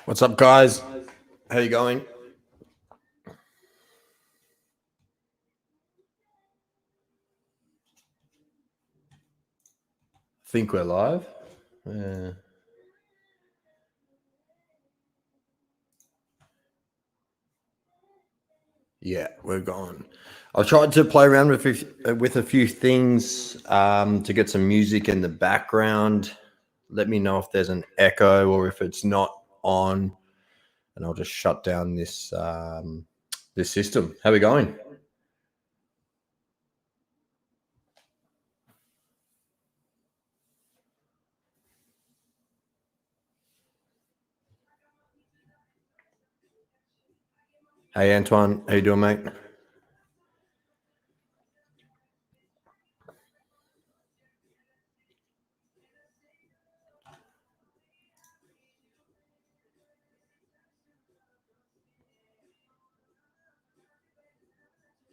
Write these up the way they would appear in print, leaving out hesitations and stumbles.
What's up, guys? How you going? Think we're live. Yeah, we're going. I've tried to play around with a few things to get some music in the background. Let me know if there's an echo or if it's not on, and I'll just shut down this this system. How we going? Hey, Antoine, how you doing, mate?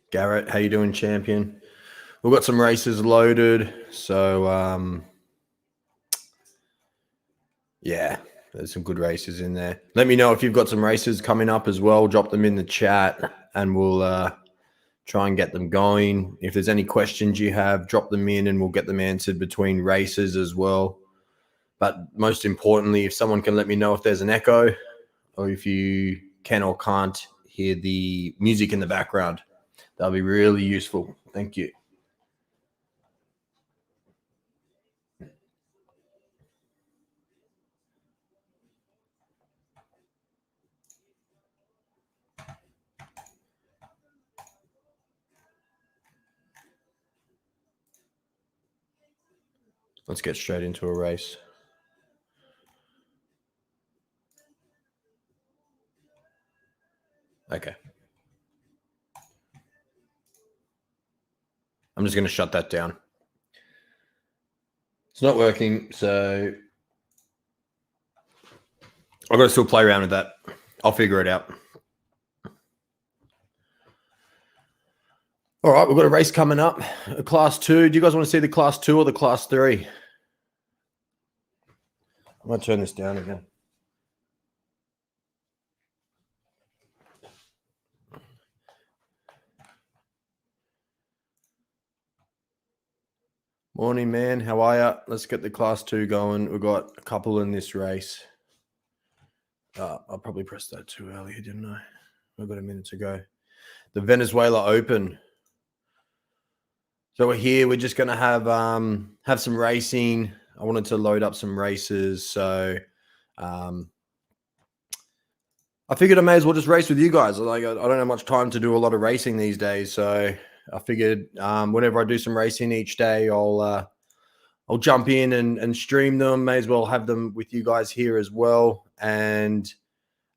Garrett, how you doing, champion? We've got some races loaded, so yeah, there's some good races in there. Let me know if you've got some races coming up as well. Drop them in the chat, and we'll try and get them going. If there's any questions you have, drop them in, and we'll get them answered between races as well. But most importantly, if someone can let me know if there's an echo, or if you can or can't hear the music in the background, that'll be really useful. Thank you. Let's get straight into a race. Okay. I'm just going to shut that down. It's not working, so I've got to still play around with that. I'll figure it out. All right, we've got a race coming up, a class 2. Do you guys want to see the class 2 or the class 3? I'm going to turn this down again. Morning, man. How are you? Let's get the class 2 going. We've got a couple in this race. I probably pressed that too early, didn't I? We've got a minute to go. The Venezuela Open. So we're here. We're just going to have some racing. I wanted to load up some races, so I figured I may as well just race with you guys. Like I don't have much time to do a lot of racing these days, so I figured whenever I do some racing each day, I'll jump in and stream them. May as well have them with you guys here as well, and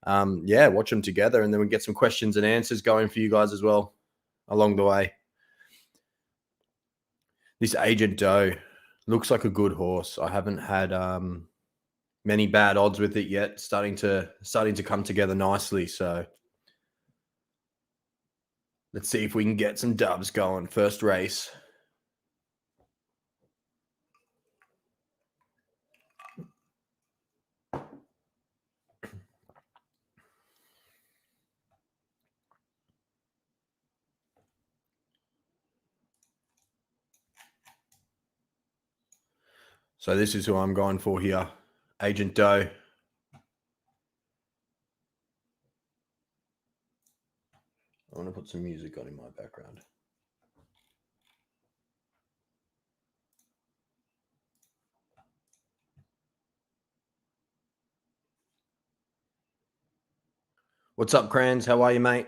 yeah, watch them together, and then we get some questions and answers going for you guys as well along the way. This Agent Doe looks like a good horse. I haven't had many bad odds with it yet. Starting to come together nicely. So let's see if we can get some dubs going. First race. So this is who I'm going for here. Agent Doe. I want to put some music on in my background. What's up, Crans? How are you, mate?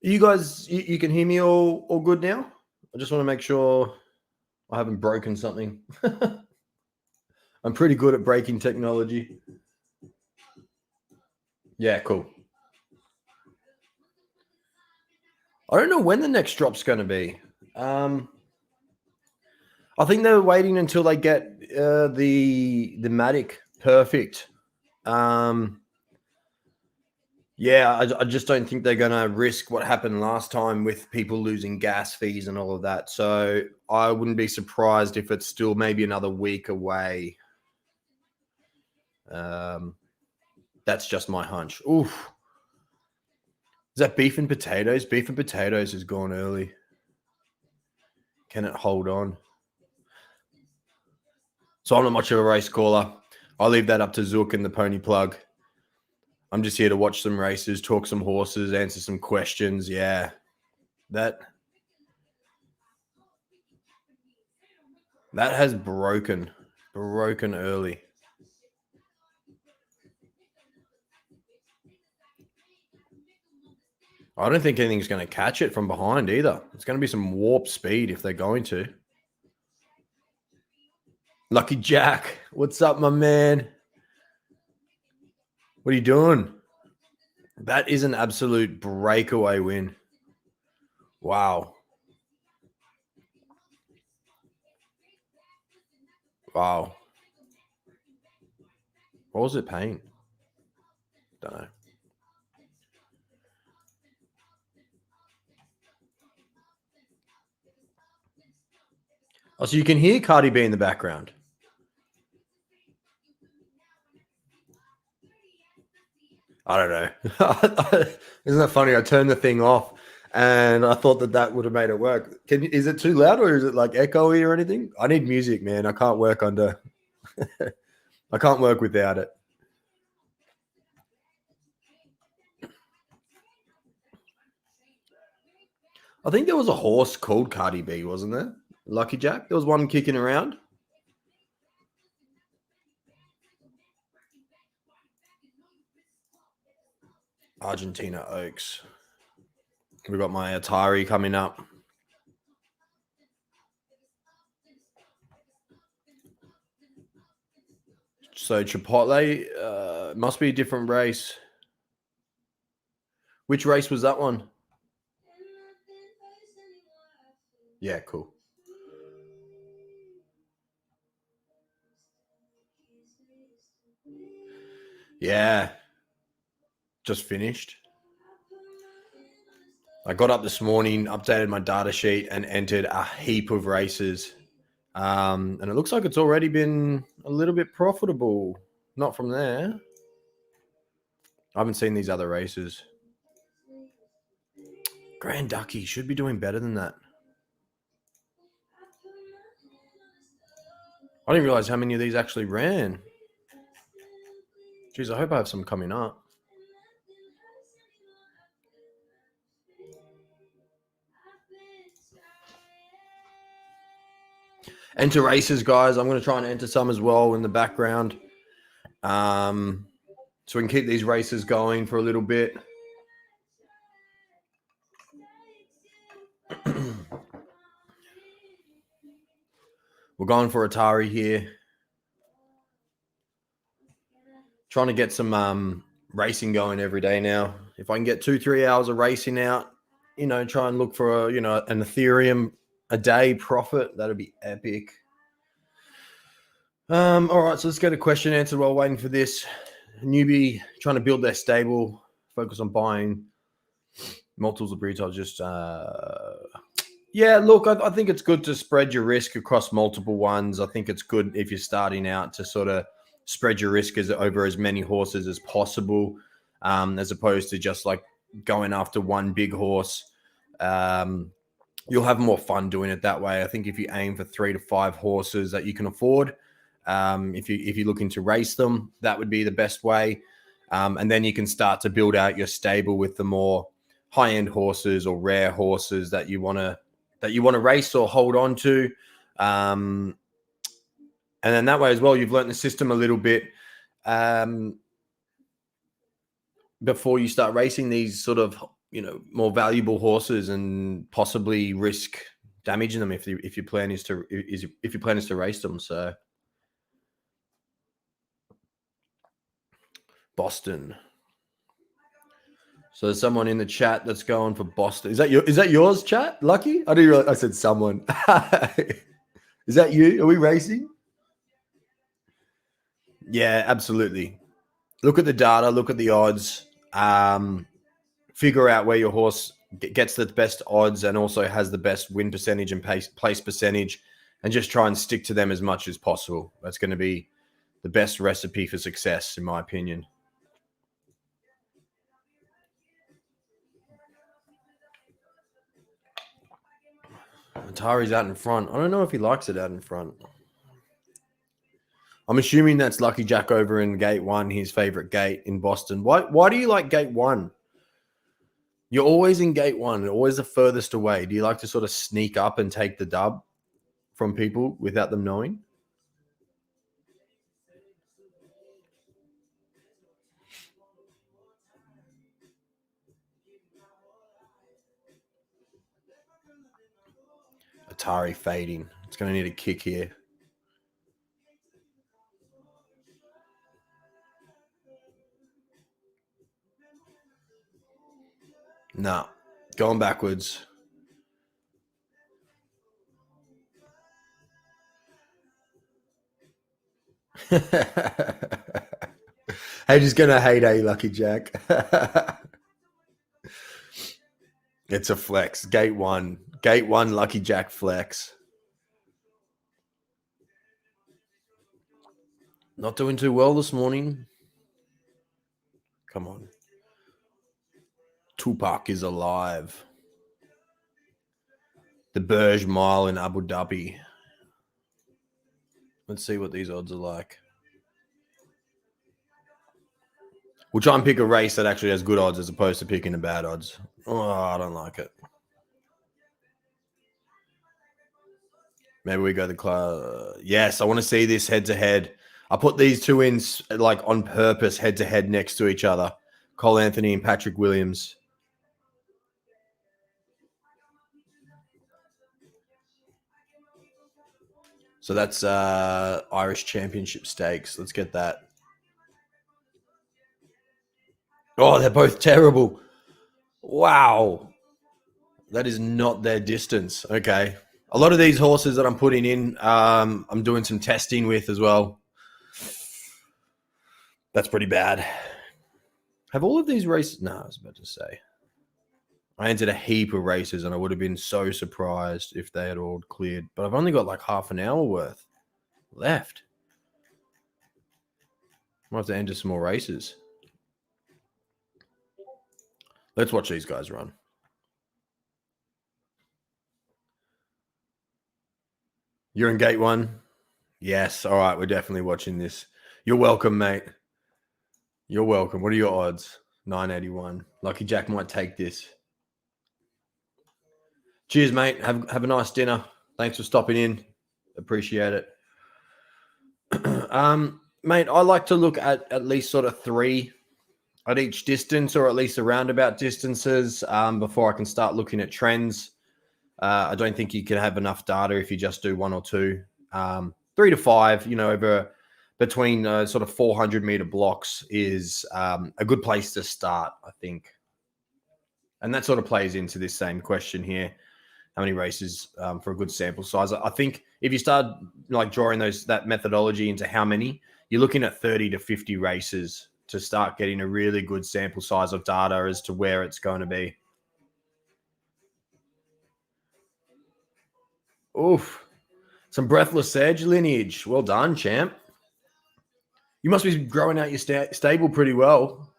You guys, you can hear me all good now? I just want to make sure I haven't broken something. I'm pretty good at breaking technology. Yeah, cool. I don't know when the next drop's going to be. I think they're waiting until they get the Matic perfect. Yeah, I just don't think they're going to risk what happened last time with people losing gas fees and all of that. So I wouldn't be surprised if it's still maybe another week away. That's just my hunch. Oof. Is that beef and potatoes? Beef and potatoes has gone early. Can it hold on? So I'm not much of a race caller. I'll leave that up to Zook and the Pony Plug. I'm just here to watch some races, talk some horses, answer some questions. Yeah, that has broken early. I don't think anything's going to catch it from behind either. It's going to be some warp speed if they're going to. Lucky Jack, what's up, my man? What are you doing? That is an absolute breakaway win. Wow. Wow. What was it paying? Don't know. Oh, so you can hear Cardi B in the background. I don't know. Isn't that funny? I turned the thing off and I thought that would have made it work. Is it too loud or is it like echoey or anything? I need music, man. I can't work under. I can't work without it. I think there was a horse called Cardi B, wasn't there? Lucky Jack. There was one kicking around. Argentina Oaks. We've got my Atari coming up. So Chipotle must be a different race. Which race was that one? Yeah, cool. Yeah. Just finished. I got up this morning, updated my data sheet, and entered a heap of races. And it looks like it's already been a little bit profitable. Not from there. I haven't seen these other races. Grand Ducky should be doing better than that. I didn't realize how many of these actually ran. Geez, I hope I have some coming up. Enter races, guys. I'm going to try and enter some as well in the background. So we can keep these races going for a little bit. We're going for Atari here. Trying to get some racing going every day now. If I can get 2-3 hours of racing out, try and look for an Ethereum a day profit. That'd be epic. All right, so let's get a question answered while waiting for this. A newbie trying to build their stable, focus on buying multiples of breeds. I'll just yeah, look, I think it's good to spread your risk across multiple ones. I think it's good if you're starting out to sort of spread your risk over as many horses as possible, as opposed to just like going after one big horse. You'll have more fun doing it that way. I think if you aim for 3 to 5 horses that you can afford, if you're looking to race them, that would be the best way. And then you can start to build out your stable with the more high-end horses or rare horses that you want to race or hold on to. And then that way as well, you've learned the system a little bit before you start racing these sort of, more valuable horses and possibly risk damaging them if your plan is to race them. So Boston. So there's someone in the chat that's going for Boston. Is that yours, chat? Lucky? I didn't realize I said someone. Is that you? Are we racing? Yeah, absolutely. Look at the data, look at the odds, figure out where your horse gets the best odds and also has the best win percentage and place percentage, and just try and stick to them as much as possible. That's going to be the best recipe for success, in my opinion. Atari's out in front. I don't know if he likes it out in front. I'm assuming that's Lucky Jack over in Gate 1, his favorite gate in Boston. Why do you like Gate 1? You're always in Gate 1, always the furthest away. Do you like to sort of sneak up and take the dub from people without them knowing? Atari fading. It's going to need a kick here. Nah, going backwards. Haters going to hate a Lucky Jack. It's a flex. Gate 1. Gate 1 Lucky Jack flex. Not doing too well this morning. Come on. Tupac is alive. The Burj Mile in Abu Dhabi. Let's see what these odds are like. We'll try and pick a race that actually has good odds as opposed to picking the bad odds. Oh, I don't like it. Maybe we go the yes, I want to see this head to head. I put these two in like on purpose, head to head next to each other. Cole Anthony and Patrick Williams. So that's Irish Championship Stakes. Let's get that. Oh, they're both terrible. Wow. That is not their distance. Okay. A lot of these horses that I'm putting in, I'm doing some testing with as well. That's pretty bad. Have all of these races? No, I was about to say. I entered a heap of races and I would have been so surprised if they had all cleared. But I've only got like half an hour worth left. Might have to enter some more races. Let's watch these guys run. You're in Gate 1? Yes. All right. We're definitely watching this. You're welcome, mate. You're welcome. What are your odds? 981. Lucky Jack might take this. Cheers, mate. Have a nice dinner. Thanks for stopping in. Appreciate it. Mate, I like to look at least sort of 3 at each distance, or at least the roundabout distances, before I can start looking at trends. I don't think you can have enough data if you just do 1 or 2. 3 to 5, over between sort of 400-meter blocks is a good place to start, I think. And that sort of plays into this same question here. How many races for a good sample size? I think if you start like drawing that methodology into how many, you're looking at 30 to 50 races to start getting a really good sample size of data as to where it's going to be. Oof. Some Breathless Edge lineage. Well done, champ. You must be growing out your stable pretty well.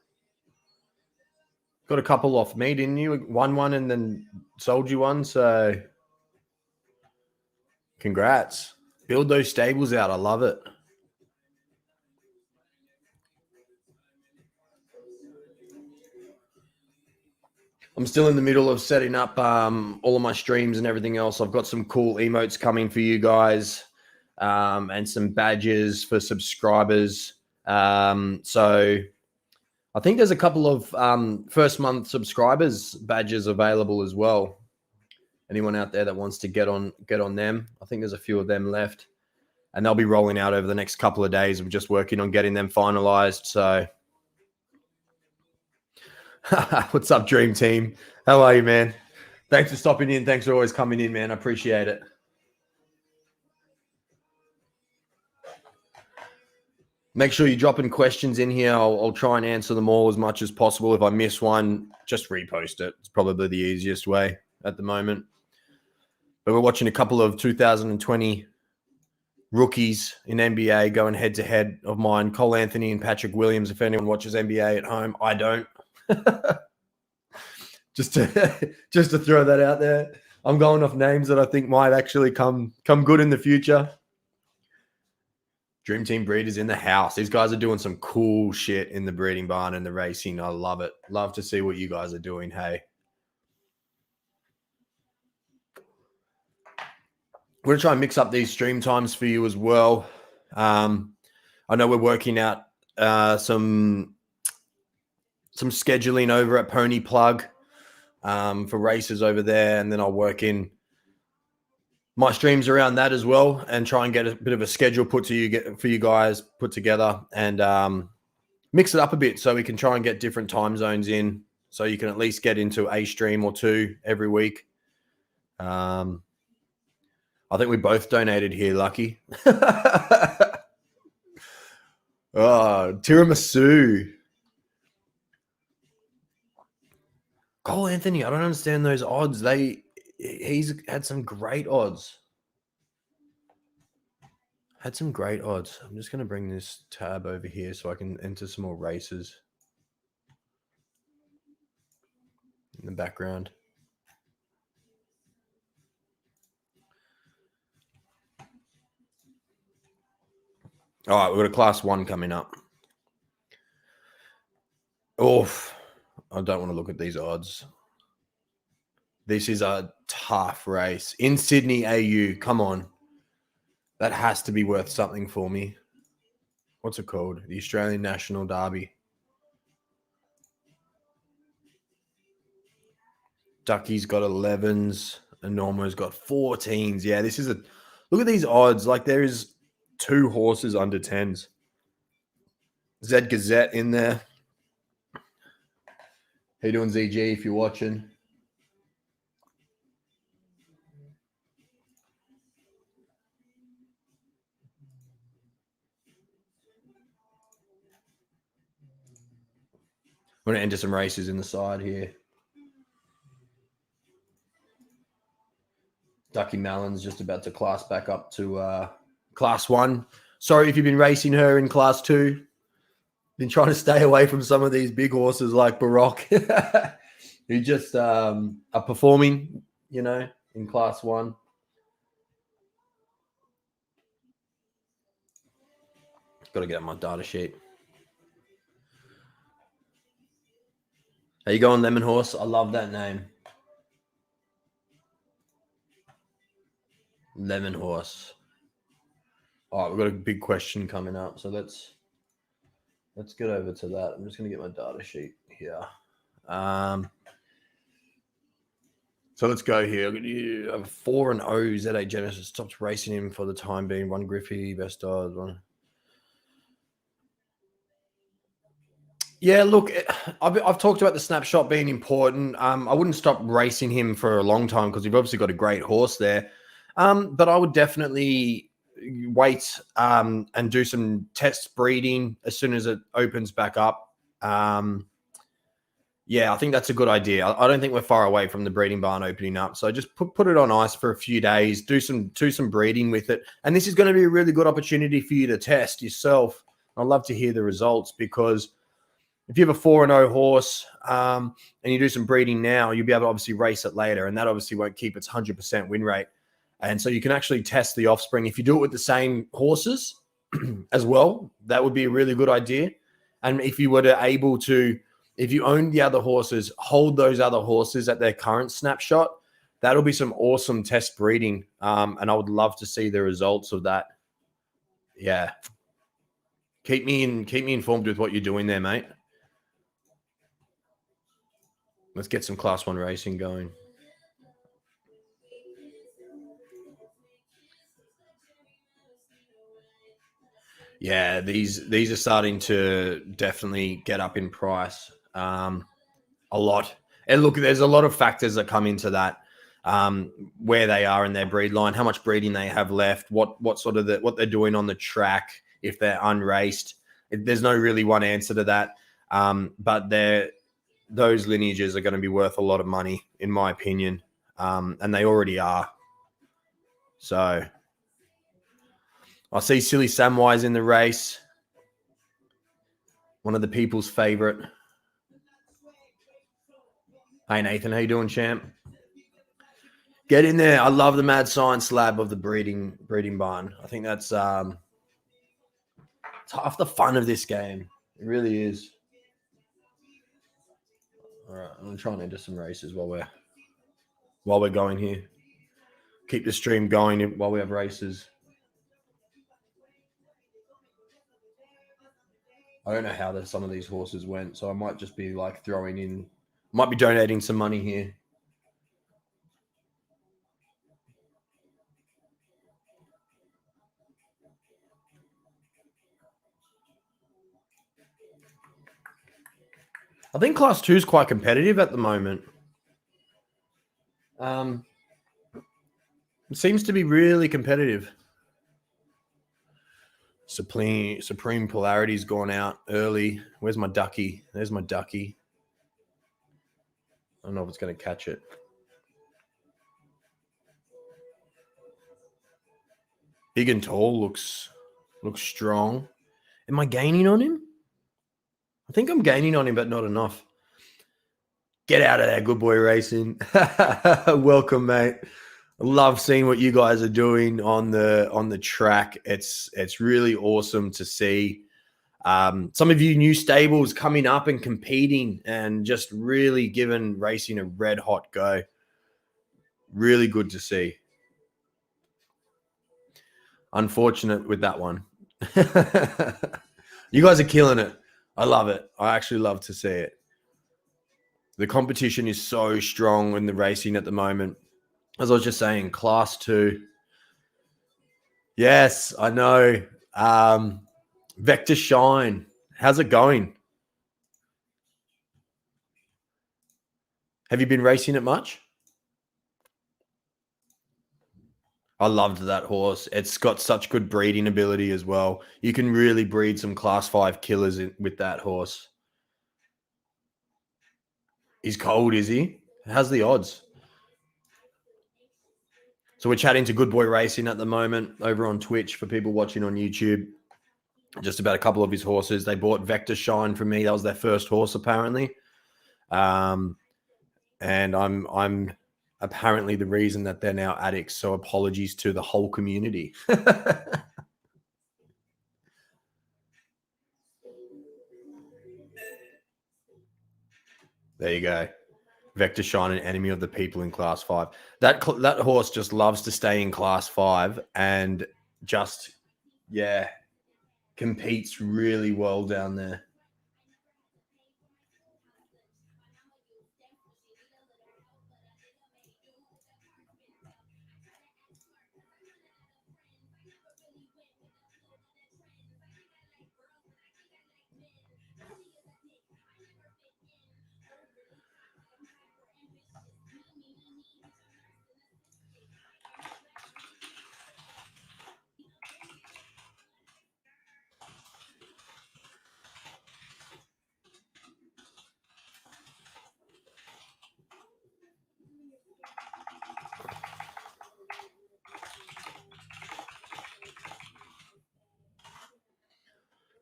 Got a couple off me, didn't you? Won one and then sold you one. So congrats. Build those stables out. I love it. I'm still in the middle of setting up all of my streams and everything else. I've got some cool emotes coming for you guys, and some badges for subscribers. So I think there's a couple of first month subscribers badges available as well. Anyone out there that wants to get on them? I think there's a few of them left, and they'll be rolling out over the next couple of days. I'm just working on getting them finalized. So what's up, Dream Team? How are you, man? Thanks for stopping in. Thanks for always coming in, man. I appreciate it. Make sure you're dropping questions in here. I'll try and answer them all as much as possible. If I miss one, just repost it. It's probably the easiest way at the moment. But we're watching a couple of 2020 rookies in NBA going head to head of mine. Cole Anthony and Patrick Williams. If anyone watches NBA at home, I don't. just to throw that out there. I'm going off names that I think might actually come good in the future. Dream Team Breeders in the house. These guys are doing some cool shit in the breeding barn and the racing. I love it. Love to see what you guys are doing. Hey. We're going to try and mix up these stream times for you as well. I know we're working out some scheduling over at Pony Plug for races over there, and then I'll work in my streams around that as well and try and get a bit of a schedule for you guys put together and mix it up a bit so we can try and get different time zones in so you can at least get into a stream or two every week. I think we both donated here, Lucky. Oh, tiramisu. Cole Anthony, I don't understand those odds. He's had some great odds. I'm just going to bring this tab over here so I can enter some more races in the background. All right, we've got a class 1 coming up. Oof. I don't want to look at these odds. This is a tough race. In Sydney, AU. Come on. That has to be worth something for me. What's it called? The Australian National Derby. Ducky's got 11s. And Norma's got 14s. Yeah, this is a... Look at these odds. Like, there is 2 horses under 10s. Zed Gazette in there. How you doing, ZG, if you're watching? I'm going to enter some races in the side here. Ducky Mallon's just about to class back up to class 1. Sorry if you've been racing her in class 2. Been trying to stay away from some of these big horses like Baroque who just are performing, in class 1. Got to get my data sheet. How you going, Lemon Horse? I love that name. Lemon Horse. All right, we've got a big question coming up, so let's get over to that. I'm just going to get my data sheet here. So let's go here. You have 4-0 Z8 Genesis. Stopped racing him for the time being. 1 Griffey, best odds. 1. Yeah, look, I've talked about the snapshot being important. I wouldn't stop racing him for a long time because you've obviously got a great horse there. But I would definitely wait and do some test breeding as soon as it opens back up. Yeah, I think that's a good idea. I don't think we're far away from the breeding barn opening up. So just put it on ice for a few days, do some breeding with it. And this is going to be a really good opportunity for you to test yourself. I'd love to hear the results because if you have a 4-0 horse and you do some breeding now, you'll be able to obviously race it later. And that obviously won't keep its 100% win rate. And so you can actually test the offspring. If you do it with the same horses as well, that would be a really good idea. And if you were if you own the other horses, hold those other horses at their current snapshot, that'll be some awesome test breeding. And I would love to see the results of that. Yeah. Keep me informed with what you're doing there, mate. Let's get some class 1 racing going. Yeah, these are starting to definitely get up in price a lot. And look, there's a lot of factors that come into that. Where they are in their breed line, how much breeding they have left, what they're doing on the track if they're unraced. There's no really one answer to that. But those lineages are going to be worth a lot of money, in my opinion, and they already are. So I see Silly Samwise in the race. One of the people's favorite. Hey, Nathan, how you doing, champ? Get in there. I love the mad science lab of the breeding barn. I think that's it's half the fun of this game. It really is. All right, I'm trying to enter some races while we're going here. Keep the stream going while we have races. I don't know how some of these horses went, so I might just be like might be donating some money here. I think Class 2 is quite competitive at the moment. It seems to be really competitive. Supreme Polarity's gone out early. Where's my ducky? There's my ducky. I don't know if it's going to catch it. Big and Tall looks strong. Am I gaining on him? I think I'm gaining on him, but not enough. Get out of there, Good Boy Racing. Welcome, mate. I love seeing what you guys are doing on the track. It's really awesome to see. Some of you new stables coming up and competing and just really giving racing a red hot go. Really good to see. Unfortunate with that one. You guys are killing it. I love it. I actually love to see it. The competition is so strong in the racing at the moment. As I was just saying, Class 2. Yes, I know. Vector Shine. How's it going? Have you been racing it much? I loved that horse. It's got such good breeding ability as well. You can really breed some Class 5 killers with that horse. He's cold, is he? How's the odds? So we're chatting to Good Boy Racing at the moment over on Twitch for people watching on YouTube. Just about a couple of his horses. They bought Vector Shine from me. That was their first horse, apparently. And I'm apparently the reason that they're now addicts. So apologies to the whole community. There you go. Vector Shine, an enemy of the people in Class 5. That horse just loves to stay in Class 5 and just, competes really well down there.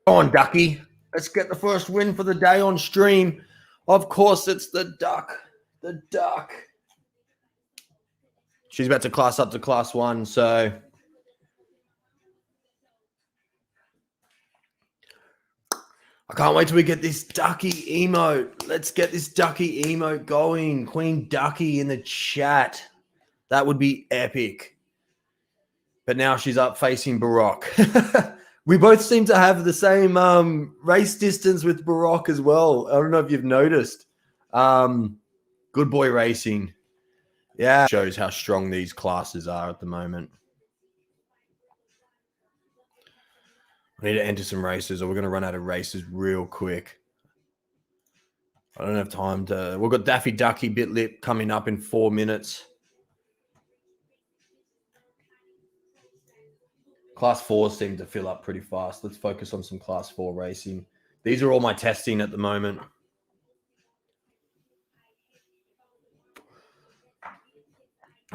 Go on, Ducky. Let's get the first win for the day on stream. Of course, it's the duck. The duck. She's about to class up to Class 1, so I can't wait till we get this ducky emote. Let's get this ducky emote going. Queen Ducky in the chat. That would be epic. But now she's up facing Baroque. We both seem to have the same race distance with Baroque as well. I don't know if you've noticed. Good Boy Racing. Yeah. Shows how strong these classes are at the moment. I need to enter some races or we're going to run out of races real quick. I don't have time to... We've got Daffy Ducky Bit Lip coming up in 4 minutes. Class 4 seem to fill up pretty fast. Let's focus on some Class 4 racing. These are all my testing at the moment.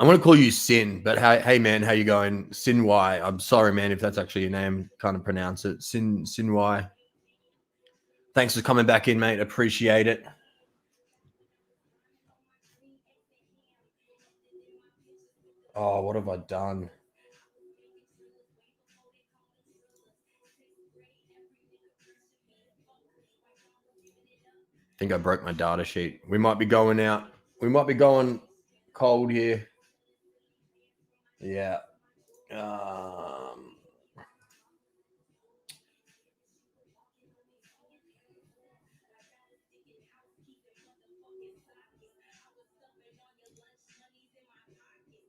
I want to call you Sin, but hey man, how you going? Sin Y. I'm sorry, man, if that's actually your name. Can't pronounce it. Sin Y. Thanks for coming back in, mate. Appreciate it. Oh, what have I done? I think I broke my data sheet. We might be going out. We might be going cold here. Yeah.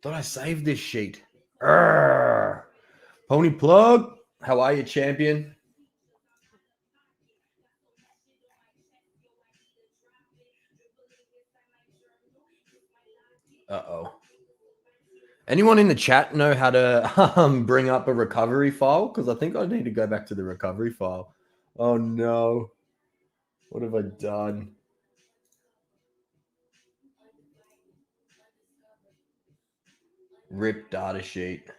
Thought I saved this sheet. Arrgh. Pony Plug, how are you, champion? Uh-oh. Anyone in the chat know how to bring up a recovery file? Because I think I need to go back to the recovery file. Oh, no. What have I done? Rip data sheet.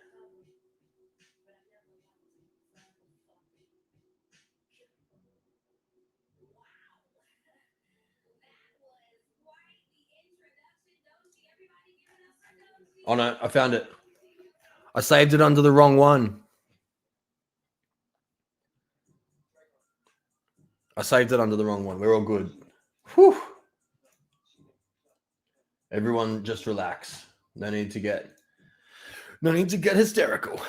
Oh, no. I found it. I saved it under the wrong one. I saved it under the wrong one. We're all good. Whew. Everyone just relax. No need to get hysterical.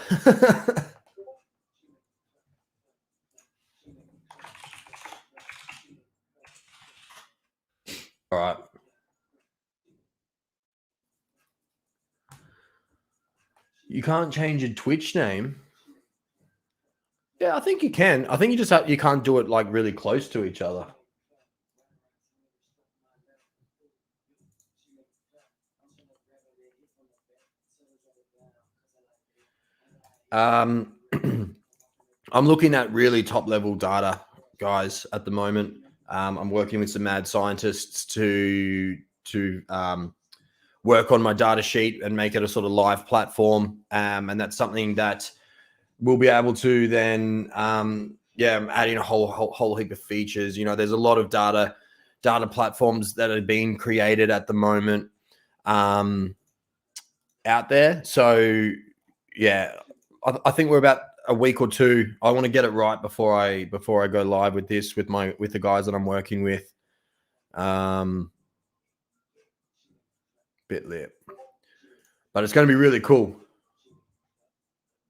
All right. You can't change your Twitch name. Yeah, I think you can. I think you can't do it like really close to each other. I'm looking at really top level data, guys, at the moment. I'm working with some mad scientists to work on my data sheet and make it a sort of live platform. And that's something that we'll be able to then, add in a whole heap of features. You know, there's a lot of data platforms that are being created at the moment out there. So, yeah, I think we're about a week or two. I want to get it right before I go live with this with the guys that I'm working with. Bit lit, but it's going to be really cool.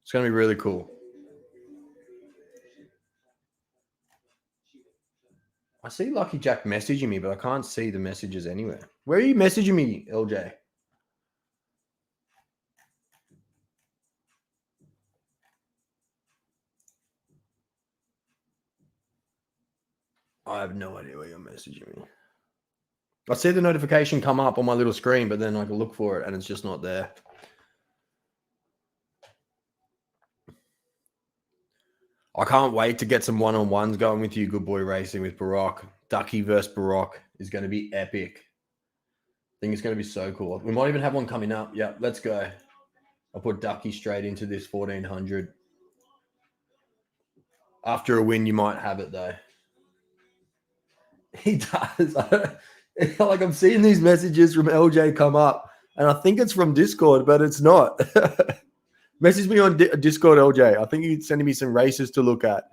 It's going to be really cool. I see Lucky Jack messaging me, but I can't see the messages anywhere. Where are you messaging me, LJ? I have no idea where you're messaging me. I see the notification come up on my little screen, but then I can look for it and it's just not there. I can't wait to get some one-on-ones going with you, Good Boy Racing with Barack. Ducky versus Barack is going to be epic. I think it's going to be so cool. We might even have one coming up. Yeah, let's go. I'll put Ducky straight into this 1400. After a win, you might have it, though. He does. Like, I'm seeing these messages from LJ come up, and I think it's from Discord, but it's not. Message me on Discord, LJ. I think you're sending me some races to look at.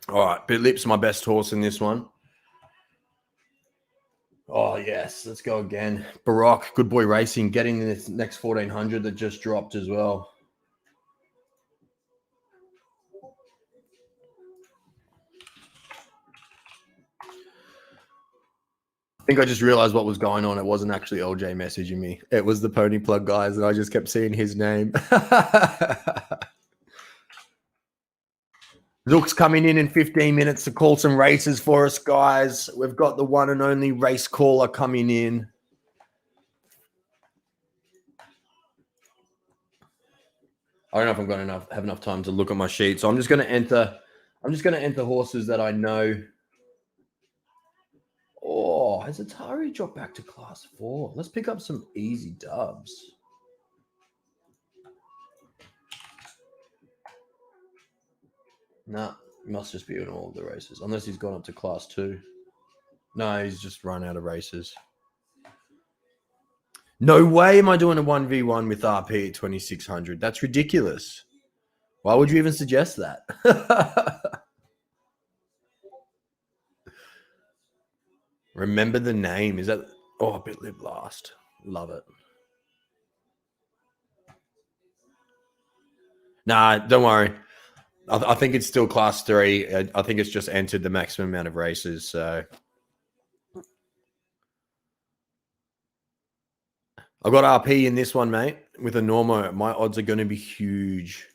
All right, Bit Lip's my best horse in this one. Oh, yes. Let's go again. Barack, Good Boy Racing, getting this next 1400 that just dropped as well. I think I just realized what was going on. It wasn't actually LJ messaging me. It was the Pony Plug guys, and I just kept seeing his name. Zook's coming in 15 minutes to call some races for us, guys. We've got the one and only race caller coming in. I don't know if I'm going to have enough time to look at my sheet. So I'm just going to enter. I'm just going to enter horses that I know. Oh, has Atari dropped back to class 4? Let's pick up some easy dubs. Nah, he must just be in all of the races. Unless he's gone up to class 2. No, he's just run out of races. No way am I doing a 1v1 with RP at 2600. That's ridiculous. Why would you even suggest that? Remember the name. Is that... Oh, Bit Live Last. Love it. Nah, don't worry. I think it's still class 3. I think it's just entered the maximum amount of races. So I've got RP in this one, mate. With a Normo, my odds are going to be huge.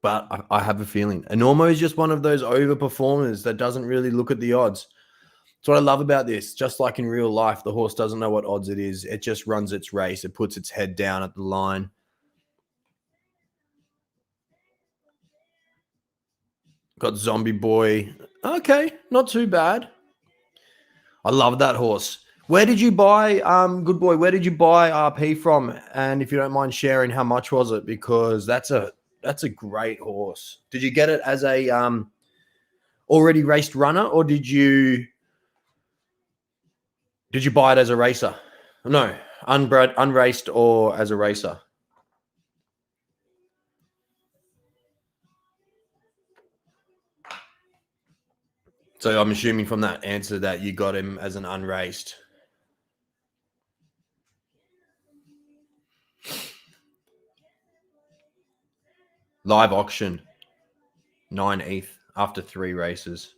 But I have a feeling. A Normo is just one of those overperformers that doesn't really look at the odds. That's what I love about this. Just like in real life, the horse doesn't know what odds it is. It just runs its race. It puts its head down at the line. Got Zombie Boy. Okay, not too bad. I love that horse. Where did you buy, good boy, where did you buy RP from? And if you don't mind sharing, how much was it? Because that's a great horse. Did you get it as a already raced runner, or did you buy it as a racer? No, unbred, unraced, or as a racer? So I'm assuming from that answer that you got him as an unraced. Live auction, 9 ETH after 3 races.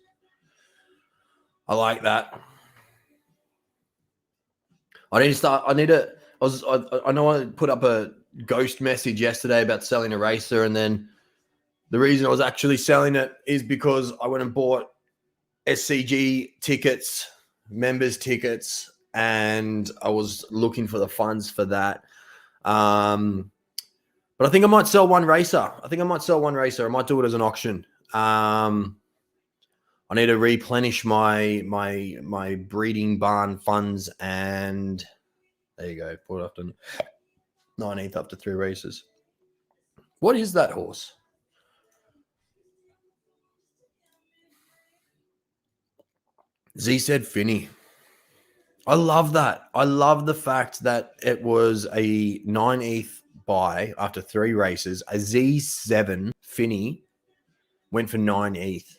I like that. I need to start. I know I put up a ghost message yesterday about selling a racer, and then the reason I was actually selling it is because I went and bought SCG tickets, members tickets, and I was looking for the funds for that. But I think I might sell one racer. I might do it as an auction. I need to replenish my breeding barn funds, and there you go. Put after 19th after 3 races. What is that horse? Z said Finney. I love that. I love the fact that it was a 9 ETH buy after 3 races. A Z7 Finney went for 9 ETH.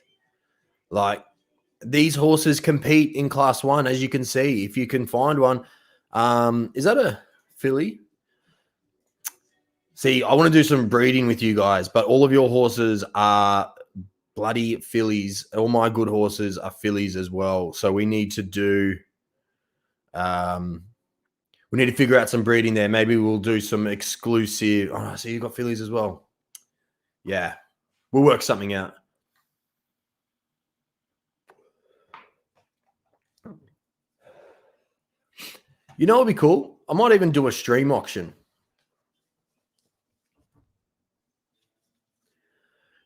Like, these horses compete in class 1, as you can see. If you can find one. Is that a filly? See, I want to do some breeding with you guys, but all of your horses are bloody fillies. All my good horses are fillies as well. So we need to do... we need to figure out some breeding there. Maybe we'll do some exclusive... Oh, so you've got fillies as well. Yeah. We'll work something out. You know what would be cool? I might even do a stream auction.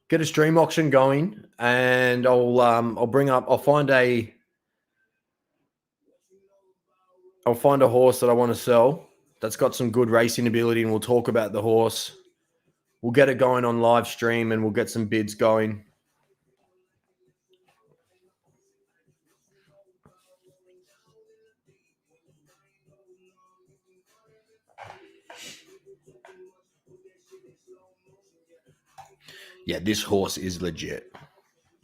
Get a stream auction going, and I'll find a horse that I want to sell that's got some good racing ability, and we'll talk about the horse. We'll get it going on live stream, and we'll get some bids going. Yeah, this horse is legit.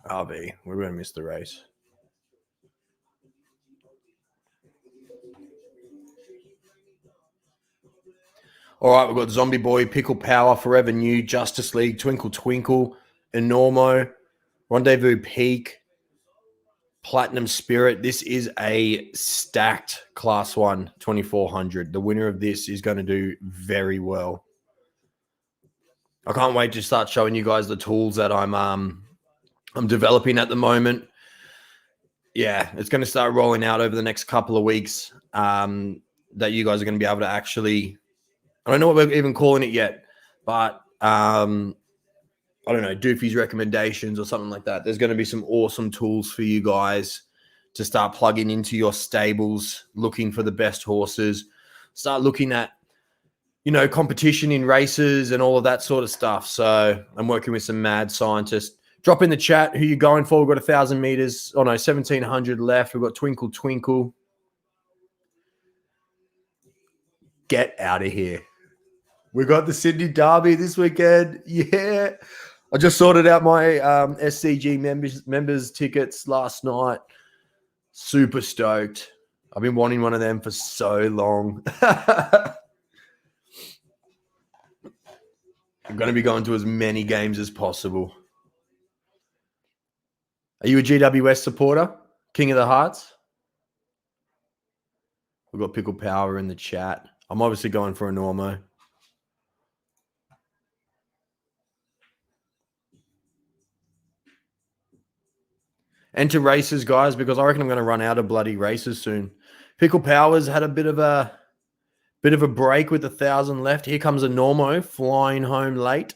RV, we're going to miss the race. All right, we've got Zombie Boy, Pickle Power, Forever New, Justice League, Twinkle Twinkle, Enormo, Rendezvous Peak, Platinum Spirit. This is a stacked Class 1 2400. The winner of this is going to do very well. I can't wait to start showing you guys the tools that I'm developing at the moment. Yeah, it's going to start rolling out over the next couple of weeks, that you guys are going to be able to actually... I don't know what we're even calling it yet, but I don't know, Doofy's recommendations or something like that. There's going to be some awesome tools for you guys to start plugging into your stables, looking for the best horses, start looking at, competition in races and all of that sort of stuff. So I'm working with some mad scientists. Drop in the chat who you're going for. We've got 1,000 meters. 1,700 left. We've got Twinkle Twinkle. Get out of here. We got the Sydney Derby this weekend. Yeah. I just sorted out my SCG members tickets last night. Super stoked. I've been wanting one of them for so long. I'm going to be going to as many games as possible. Are you a GWS supporter? King of the Hearts? We've got Pickle Power in the chat. I'm obviously going for a Normo. Enter races, guys, because I reckon I'm going to run out of bloody races soon. Pickle Powers had a bit of a break with 1,000 left. Here comes a Normo flying home late.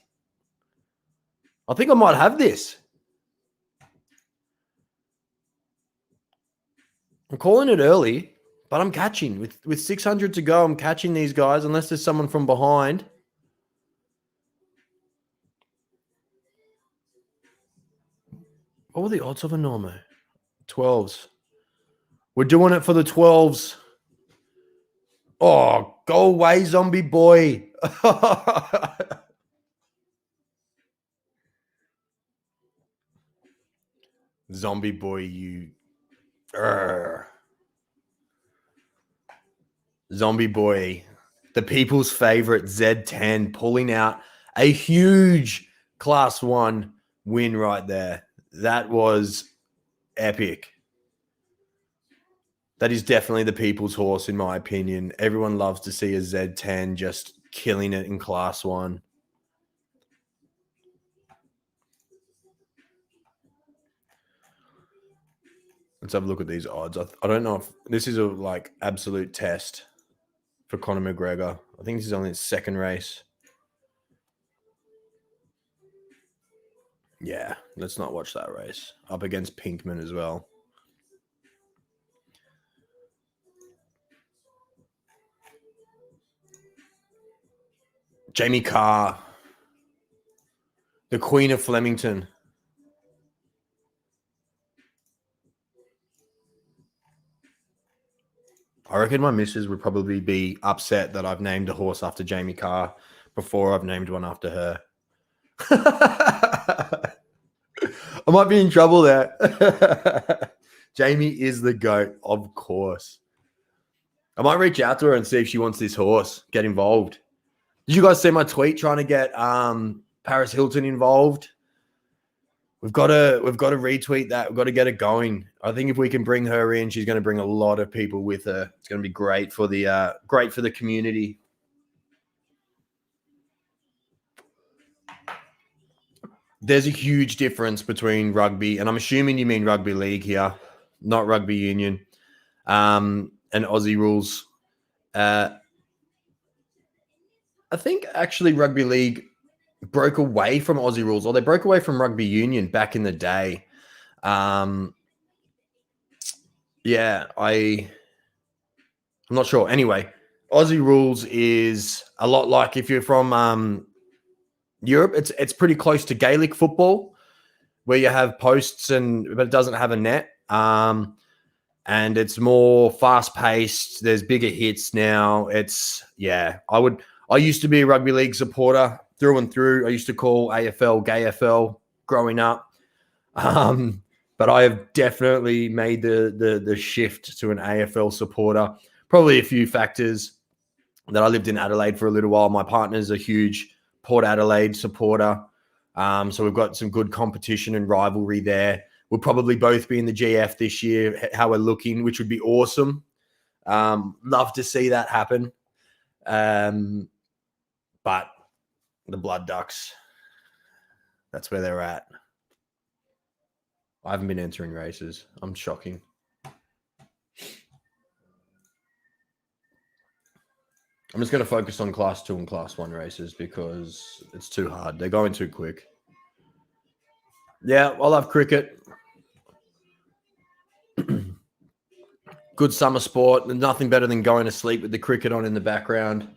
I think I might have this. I'm calling it early, but I'm catching. With 600 to go, I'm catching these guys, unless there's someone from behind. What were the odds of a Normo? 12s. We're doing it for the 12s. Oh, go away, zombie boy. Zombie boy, you. Zombie boy, the people's favorite Z10, pulling out a huge Class 1 win right there. That was epic. That is definitely the people's horse, in my opinion. Everyone loves to see a Z10 just killing it in Class 1. Let's have a look at these odds. I don't know if this is a absolute test for Conor McGregor. I think this is only his second race. Yeah, let's not watch that race. Up against Pinkman as well. Jamie Carr, the Queen of Flemington. I reckon my missus would probably be upset that I've named a horse after Jamie Carr before I've named one after her. I might be in trouble there. Jamie is the GOAT, of course. I might reach out to her and see if she wants this horse. Get involved. Did you guys see my tweet trying to get Paris Hilton involved? We've got to retweet that. We've got to get it going. I think if we can bring her in, she's going to bring a lot of people with her. It's going to be great for the community. There's a huge difference between rugby, and I'm assuming you mean rugby league here, not rugby union, and Aussie rules. I think actually rugby league broke away from Aussie rules, or they broke away from rugby union back in the day. Yeah, I'm not sure. Anyway, Aussie rules is a lot like if you're from Europe, it's pretty close to Gaelic football, where you have posts but it doesn't have a net. And it's more fast paced. There's bigger hits now. I used to be a rugby league supporter through and through. I used to call AFL GayFL growing up. But I have definitely made the shift to an AFL supporter. Probably a few factors that I lived in Adelaide for a little while. My partner's a huge Port Adelaide supporter. So we've got some good competition and rivalry there. We'll probably both be in the GF this year, how we're looking, which would be awesome. Love to see that happen. But the Blood Ducks, that's where they're at. I haven't been entering races. I'm shocking. I'm just going to focus on class 2 and class 1 races because it's too hard. They're going too quick. Yeah, I love cricket. Good summer sport. There's nothing better than going to sleep with the cricket on in the background.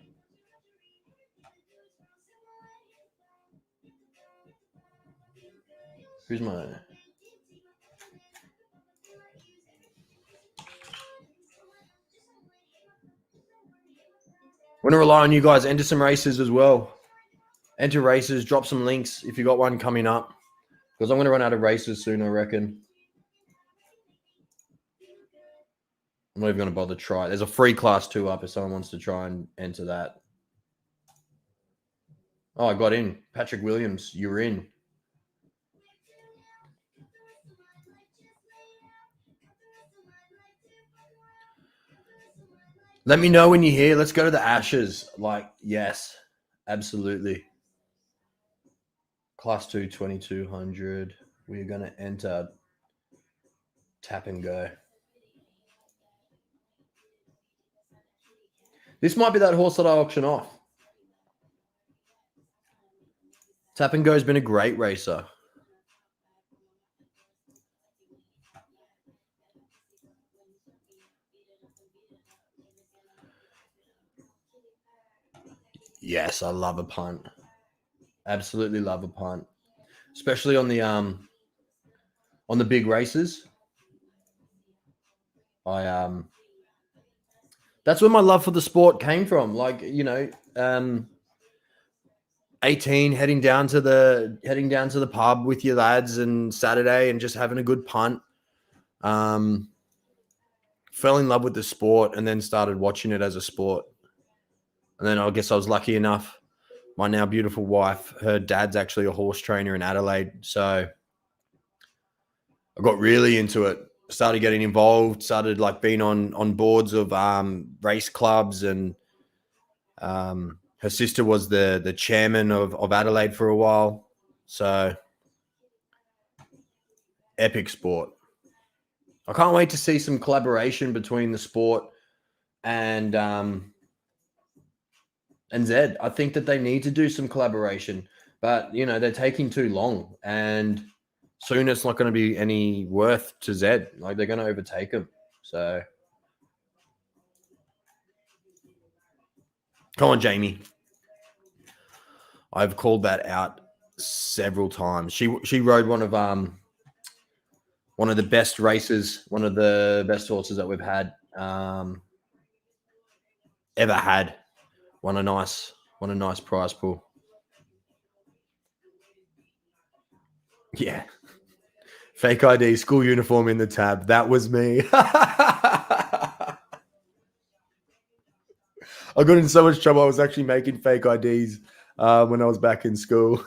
Who's my... Want to rely on you guys. Enter some races as well. Enter races. Drop some links if you got one coming up. Because I'm going to run out of races soon, I reckon. I'm not even going to bother try. There's a free class 2 up if someone wants to try and enter that. Oh, I got in. Patrick Williams, you're in. Let me know when you're here. Let's go to the Ashes. Like, yes, absolutely. Class 2, 2200. We're going to enter tap and go. This might be that horse that I auction off. Tap and Go has been a great racer. Yes, I love a punt. Absolutely love a punt, especially on the big races. That's where my love for the sport came from. Like, 18, heading down to the pub with your lads and Saturday and just having a good punt. Fell in love with the sport and then started watching it as a sport. And then I guess I was lucky enough. My now beautiful wife, her dad's actually a horse trainer in Adelaide. So I got really into it. Started getting involved, started like being on boards of race clubs, and her sister was the chairman of Adelaide for a while. So epic sport. I can't wait to see some collaboration between the sport and Zed. I think that they need to do some collaboration, but they're taking too long, and soon it's not going to be any worth to Zed. Like, they're going to overtake him. So come on, Jamie. I've called that out several times. She rode one of the best races, one of the best horses that we've had ever had. Won a nice prize pool. Yeah. Fake ID, school uniform in the tab. That was me. I got in so much trouble. I was actually making fake IDs when I was back in school.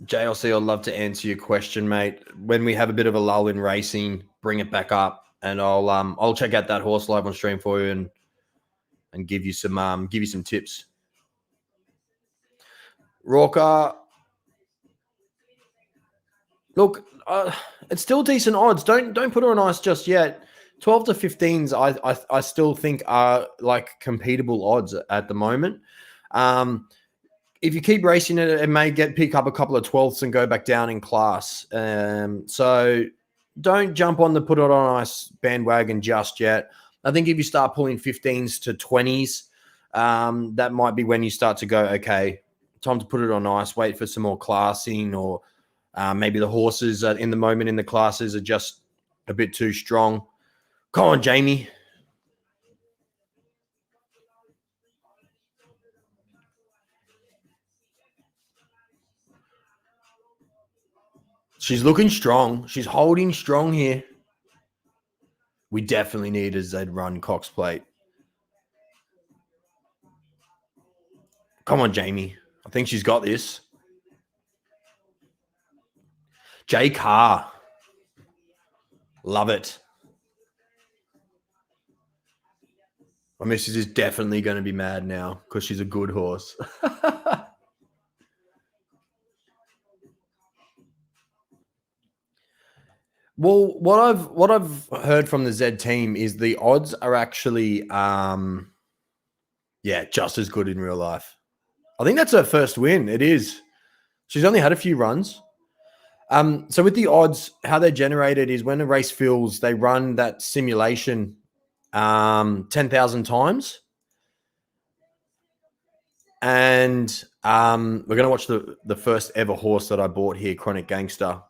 JLC, I'd love to answer your question, mate. When we have a bit of a lull in racing, bring it back up, and I'll check out that horse live on stream for you and give you some tips. Rorka, look, it's still decent odds. Don't put her on ice just yet. 12 to 15s, I still think are like competable odds at the moment. If you keep racing it, it may pick up a couple of 12ths and go back down in class. So don't jump on the put it on ice bandwagon just yet. I think if you start pulling 15s to 20s, that might be when you start to go, okay, time to put it on ice, wait for some more classing, or maybe the horses in the moment in the classes are just a bit too strong. Come on, Jamie. She's looking strong. She's holding strong here. We definitely need a Z run Cox plate. Come on, Jamie. I think she's got this. J Carr. Love it. My missus is definitely going to be mad now because she's a good horse. Well, what I've heard from the Z team is the odds are actually just as good in real life. I think that's her first win. It is. She's only had a few runs. So with the odds, how they're generated is when a race fills, they run that simulation 10,000 times. And we're going to watch the first ever horse that I bought here, Chronic Gangster.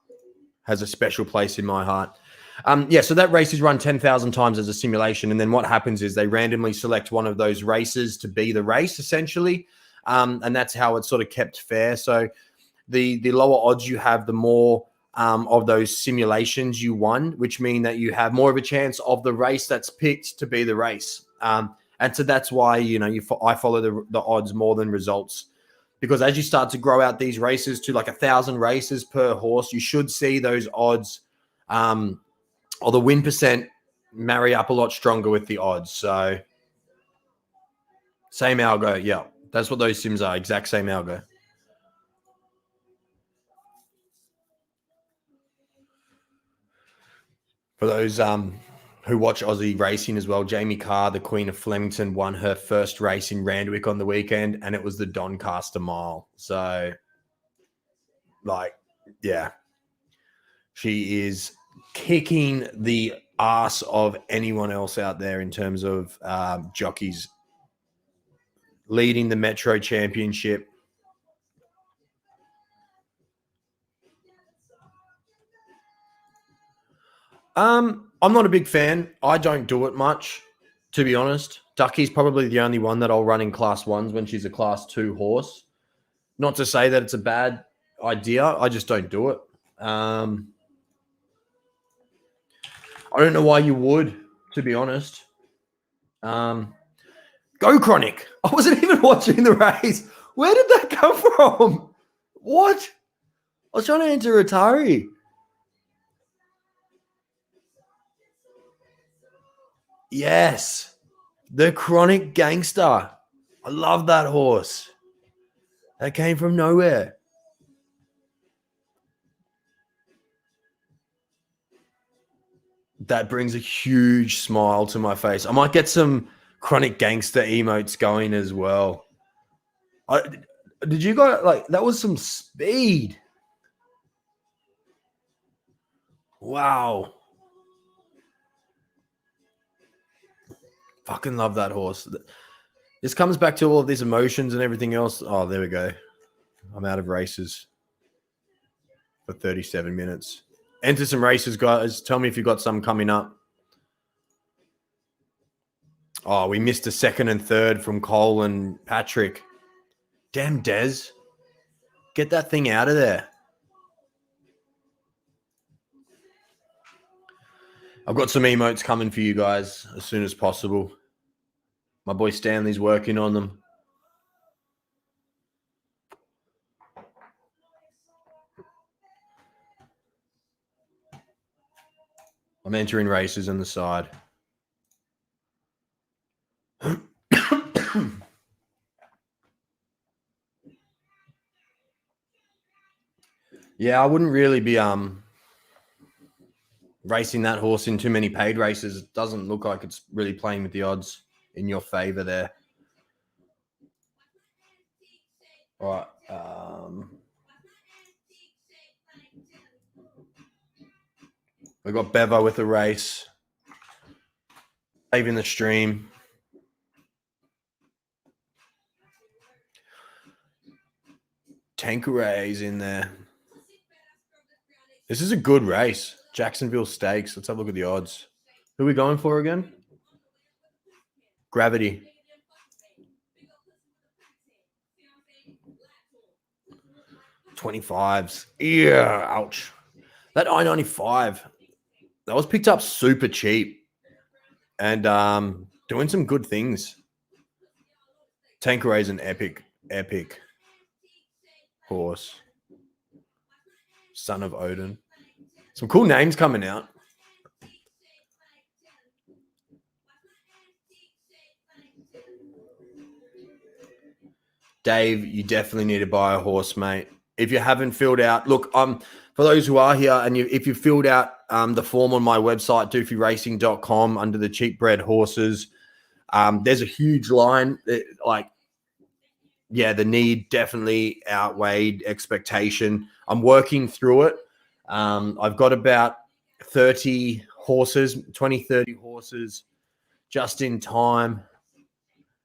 Has a special place in my heart. So that race is run 10,000 times as a simulation. And then what happens is they randomly select one of those races to be the race, essentially. And that's how it's sort of kept fair. So the lower odds you have, the more of those simulations you won, which mean that you have more of a chance of the race that's picked to be the race. And so that's why, I follow the odds more than results. Because as you start to grow out these races to like 1,000 races per horse, you should see those odds or the win percent marry up a lot stronger with the odds. So same algo. Yeah, that's what those sims are. Exact same algo. For those who watch Aussie racing as well, Jamie Carr, the Queen of Flemington, won her first race in Randwick on the weekend, and it was the Doncaster Mile. So, she is kicking the ass of anyone else out there in terms of jockeys, leading the Metro Championship. I'm not a big fan. I don't do it much, to be honest. Ducky's probably the only one that I'll run in class ones when she's a class 2 horse. Not to say that it's a bad idea. I just don't do it. I don't know why you would, to be honest. Go Chronic. I wasn't even watching the race. Where did that come from? What? I was trying to enter Atari. Yes. The Chronic Gangster. I love that horse. That came from nowhere. That brings a huge smile to my face. I might get some Chronic Gangster emotes going as well. Did you guys that was some speed. Wow. Fucking love that horse. This comes back to all of these emotions and everything else. Oh, there we go. I'm out of races for 37 minutes. Enter some races, guys. Tell me if you've got some coming up. Oh, we missed a second and third from Cole and Patrick. Damn, Des. Get that thing out of there. I've got some emotes coming for you guys as soon as possible. My boy Stanley's working on them. I'm entering races on the side. Yeah, I wouldn't really be racing that horse in too many paid races. It doesn't look like it's really playing with the odds in your favor there. All right. We got Bevo with the race. Saving the stream. Tanqueray's in there. This is a good race. Jacksonville Stakes. Let's have a look at the odds. Who are we going for again? Gravity. $25s. Yeah, ouch. That I-95, that was picked up super cheap and doing some good things. Tanqueray's an epic horse. Son of Odin. Some cool names coming out. Dave, you definitely need to buy a horse, mate. If you haven't filled out, look, for those who are here and if you've filled out the form on my website, doofyracing.com, under the cheap bred horses. There's a huge line. The need definitely outweighed expectation. I'm working through it. I've got about 30 horses, 30 horses just in time.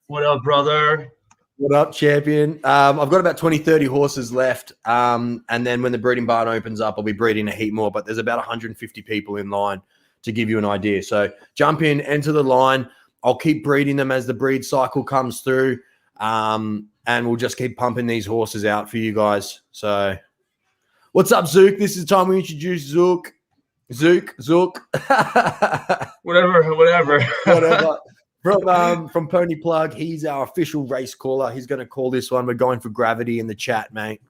What up, brother? What up, champion? I've got about 30 horses left. And then when the breeding barn opens up, I'll be breeding a heap more. But there's about 150 people in line, to give you an idea. So jump in, enter the line. I'll keep breeding them as the breed cycle comes through. And we'll just keep pumping these horses out for you guys. So what's up, Zook? This is the time we introduce Zook. Zook. Whatever. From Pony Plug, he's our official race caller. He's going to call this one. We're going for Gravity in the chat, mate.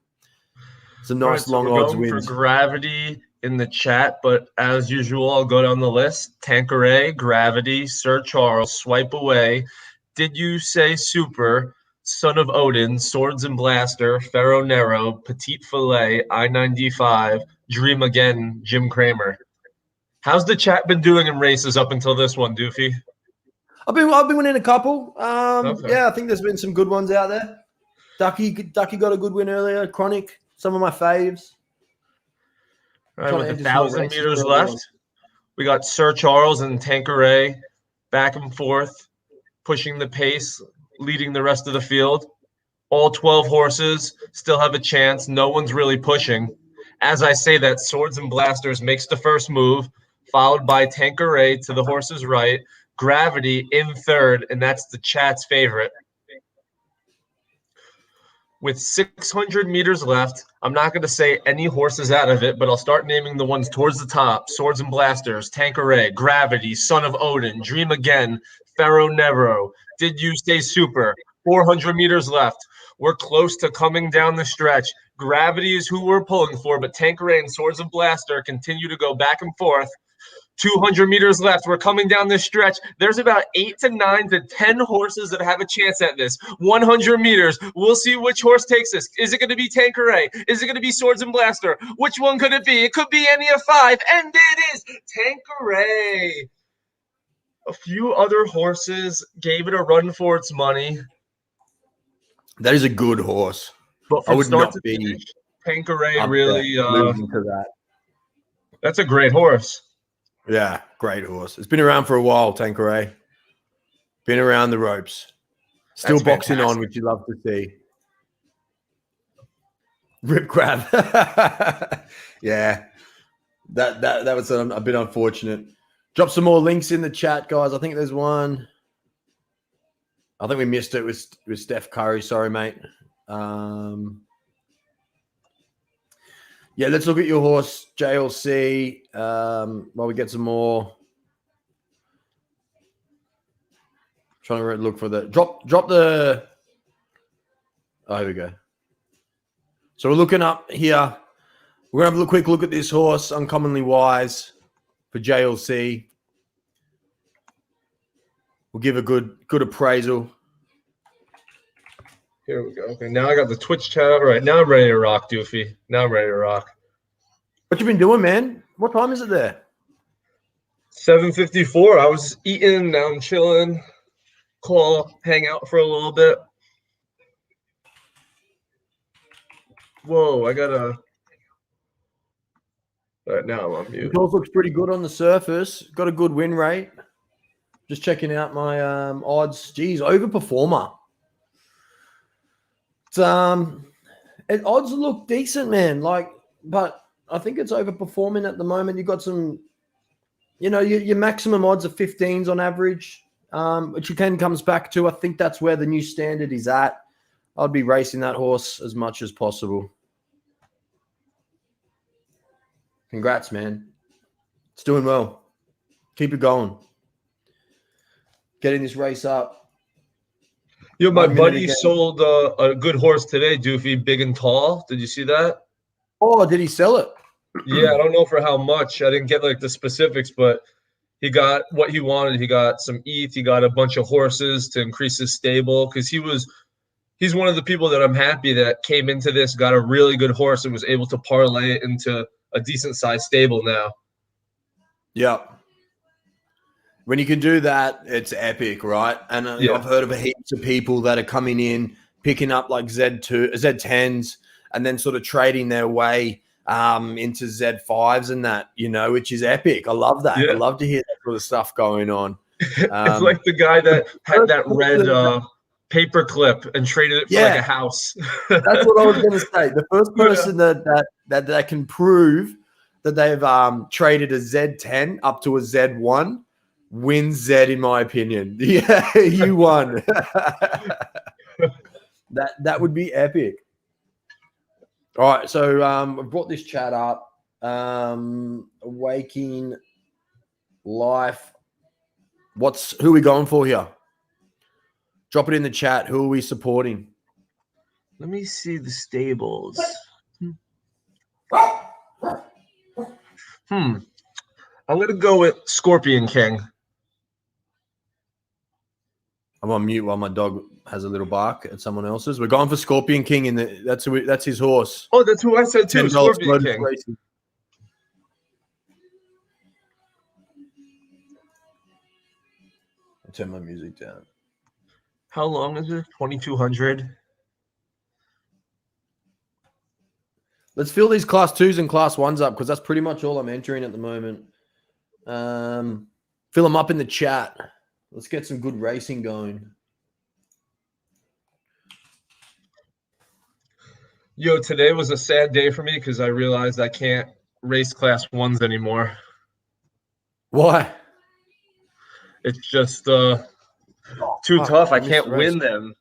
Some nice long odds wins. For Gravity in the chat, but as usual, I'll go down the list. Tanqueray, Gravity, Sir Charles, Swipe Away, Did You Say Super, Son of Odin, Swords and Blaster, Pharaoh Nero, Petite Filet, I-95, Dream Again, Jim Kramer. How's the chat been doing in races up until this one, Doofy? I've been winning a couple. Okay. Yeah, I think there's been some good ones out there. Ducky got a good win earlier. Chronic, some of my faves. All right, with 1,000 meters left, we got Sir Charles and Tanqueray back and forth, pushing the pace, leading the rest of the field. All 12 horses still have a chance. No one's really pushing. As I say that, Swords and Blasters makes the first move, followed by Tanqueray to the horse's right, Gravity in third, and that's the chat's favorite. With 600 meters left, I'm not going to say any horses out of it, but I'll start naming the ones towards the top. Swords and Blasters, Tanqueray, Gravity, Son of Odin, Dream Again, Pharaoh Nero, Did You Say Super. 400 meters left. We're close to coming down the stretch. Gravity is who we're pulling for, but Tanqueray and Swords and Blaster continue to go back and forth. 200 meters left. We're coming down this stretch. There's about 8 to 9 to 10 horses that have a chance at this. 100 meters. We'll see which horse takes this. Is it going to be Tanqueray? Is it going to be Swords and Blaster? Which one could it be? It could be any of 5, and it is Tanqueray. A few other horses gave it a run for its money. That is a good horse. But from start to finish, Tanqueray really losing to that. That's a great horse. Yeah, great horse. It's been around for a while, Tanqueray. Been around the ropes. Still That's boxing fantastic. On, which you love to see. Rip crab. Yeah. That was a bit unfortunate. Drop some more links in the chat, guys. I think there's one. I think we missed it with Steph Curry. Sorry, mate. Yeah, let's look at your horse, JLC, while we get some more. Trying to look for the drop the. Oh, here we go. So we're looking up here. We're gonna have a quick look at this horse, Uncommonly Wise, for JLC. We'll give a good appraisal. Here we go. Okay, now I got the Twitch chat. All right, now I'm ready to rock, Doofy. Now I'm ready to rock. What you been doing, man? What time is it there? 7:54. I was eating. Now I'm chilling. Hang out for a little bit. Whoa, I gotta. All right, now I'm on mute. The horse looks pretty good on the surface. Got a good win rate. Just checking out my odds. Geez, overperformer. Odds look decent, man. But I think it's overperforming at the moment. You've got some, your maximum odds are 15s on average, which again comes back to, I think that's where the new standard is at. I'd be racing that horse as much as possible. Congrats, man. It's doing well. Keep it going. Getting this race up. Yo, my buddy sold a good horse today, Doofy, big and tall. Did you see that? Oh, did he sell it? Yeah, I don't know for how much. I didn't get the specifics, but he got what he wanted. He got some ETH. He got a bunch of horses to increase his stable because he's one of the people that I'm happy that came into this, got a really good horse and was able to parlay it into a decent sized stable now. Yeah. When you can do that, it's epic, right? And I've heard of heaps of people that are coming in, picking up like Z10s, and then sort of trading their way into Z5s and that, which is epic. I love that. Yeah. I love to hear that sort of stuff going on. It's like the guy that had that red paper clip and traded it for like a house. That's what I was going to say. The first person that can prove that they've traded a Z10 up to a Z1 wins Z, in my opinion. Yeah, you won. That would be epic. All right, so I've brought this chat up. Waking Life. Who are we going for here? Drop it in the chat. Who are we supporting? Let me see the stables. I'm going to go with Scorpion King. I'm on mute while my dog has a little bark at someone else's. We're going for Scorpion King, that's his horse. Oh, that's who I said too. Scorpion King. Racing. I'll turn my music down. How long is it? 2,200. Let's fill these class 2s and class 1s up because that's pretty much all I'm entering at the moment. Fill them up in the chat. Let's get some good racing going. Yo, today was a sad day for me because I realized I can't race class 1s anymore. Why? It's just too tough. I can't win them.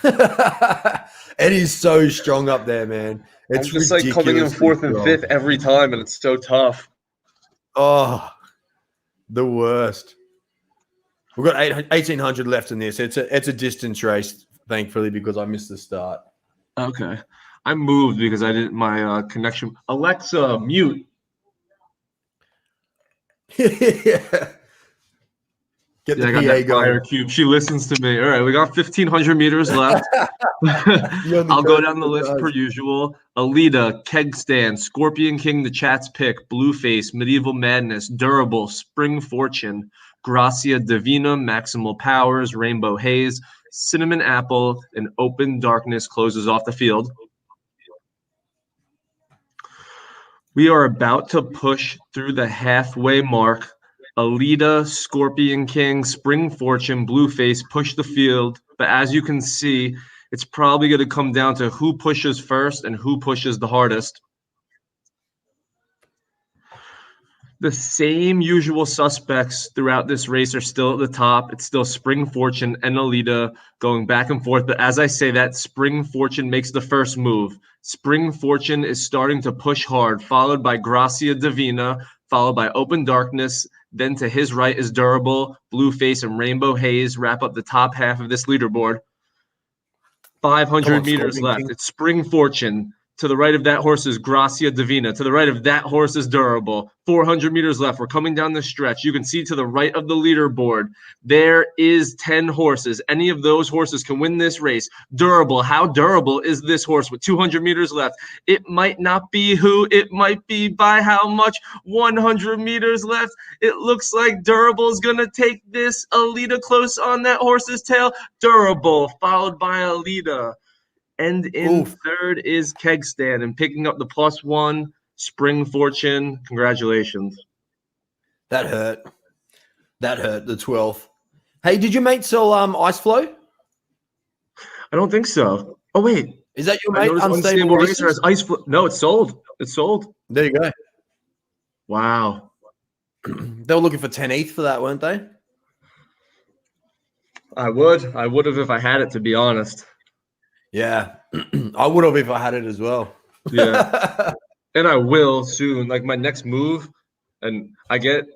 It is so strong up there, man. It's I'm just like coming in 4th and 5th every time, and it's so tough. Oh, the worst. We've got 1,800 left in this. It's a distance race, thankfully, because I missed the start. Okay. I moved because I didn't my connection. Alexa, mute. Yeah. Get the PA that going. fire cube. She listens to me. All right, we got 1,500 meters left. I'll go down the list per usual. Alita, Keg Stand, Scorpion King, the chat's pick, Blueface, Medieval Madness, Durable, Spring Fortune, Gracia Divina, Maximal Powers, Rainbow Haze, Cinnamon Apple, and Open Darkness closes off the field. We are about to push through the halfway mark. Alita, Scorpion King, Spring Fortune, Blueface push the field. But as you can see, it's probably going to come down to who pushes first and who pushes the hardest. The same usual suspects throughout this race are still at the top. It's still Spring Fortune and Alita going back and forth. But as I say that, Spring Fortune makes the first move. Spring Fortune is starting to push hard, followed by Gracia Divina, followed by Open Darkness. Then to his right is Durable, Blueface, and Rainbow Haze wrap up the top half of this leaderboard. 500 meters left. It's Spring Fortune. To the right of that horse is Gracia Divina. To the right of that horse is Durable. 400 meters left. We're coming down the stretch. You can see to the right of the leaderboard, there is 10 horses. Any of those horses can win this race. Durable. How durable is this horse with 200 meters left? It might not be who. It might be by how much. 100 meters left. It looks like Durable is going to take this. Alita close on that horse's tail. Durable, followed by Alita. And in third is Keg Stand, and picking up the +1, Spring Fortune. Congratulations. That hurt. The 12th. Hey, did your mate sell Ice Flow? I don't think so. Oh, wait. Is that your mate? Unstable Racer has Ice Flow. No, it's sold. It's sold. There you go. Wow. They were looking for 10 ETH for that, weren't they? I would have if I had it, to be honest. Yeah, I would have if I had it as well. Yeah, and I will soon. Like my next move, and I get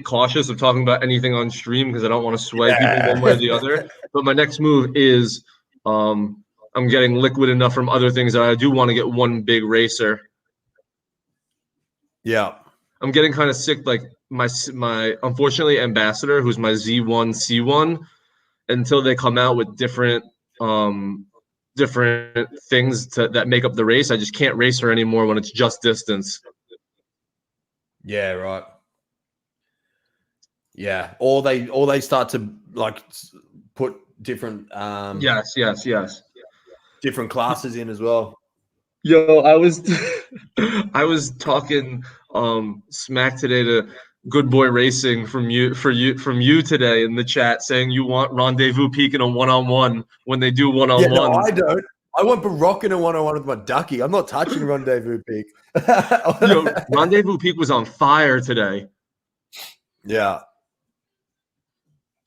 cautious of talking about anything on stream because I don't want to sway people one way or the other. But my next move is, I'm getting liquid enough from other things that I do want to get one big racer. Yeah, I'm getting kind of sick. Like my unfortunately Ambassador, who's my Z1 C1, until they come out with different things that make up the race. I just can't race her anymore when it's just distance. Yeah, right. Yeah, or they start to like put different Yes. different classes in as well. Yo, I was I was talking smack today to Good Boy Racing from you today in the chat saying you want Rendezvous Peak in a one-on-one when they do Yeah, no, one-on-ones. I don't. I want Baroque in a one-on-one with my ducky. I'm not touching Rendezvous Peak. Yo, Rendezvous Peak was on fire today. Yeah.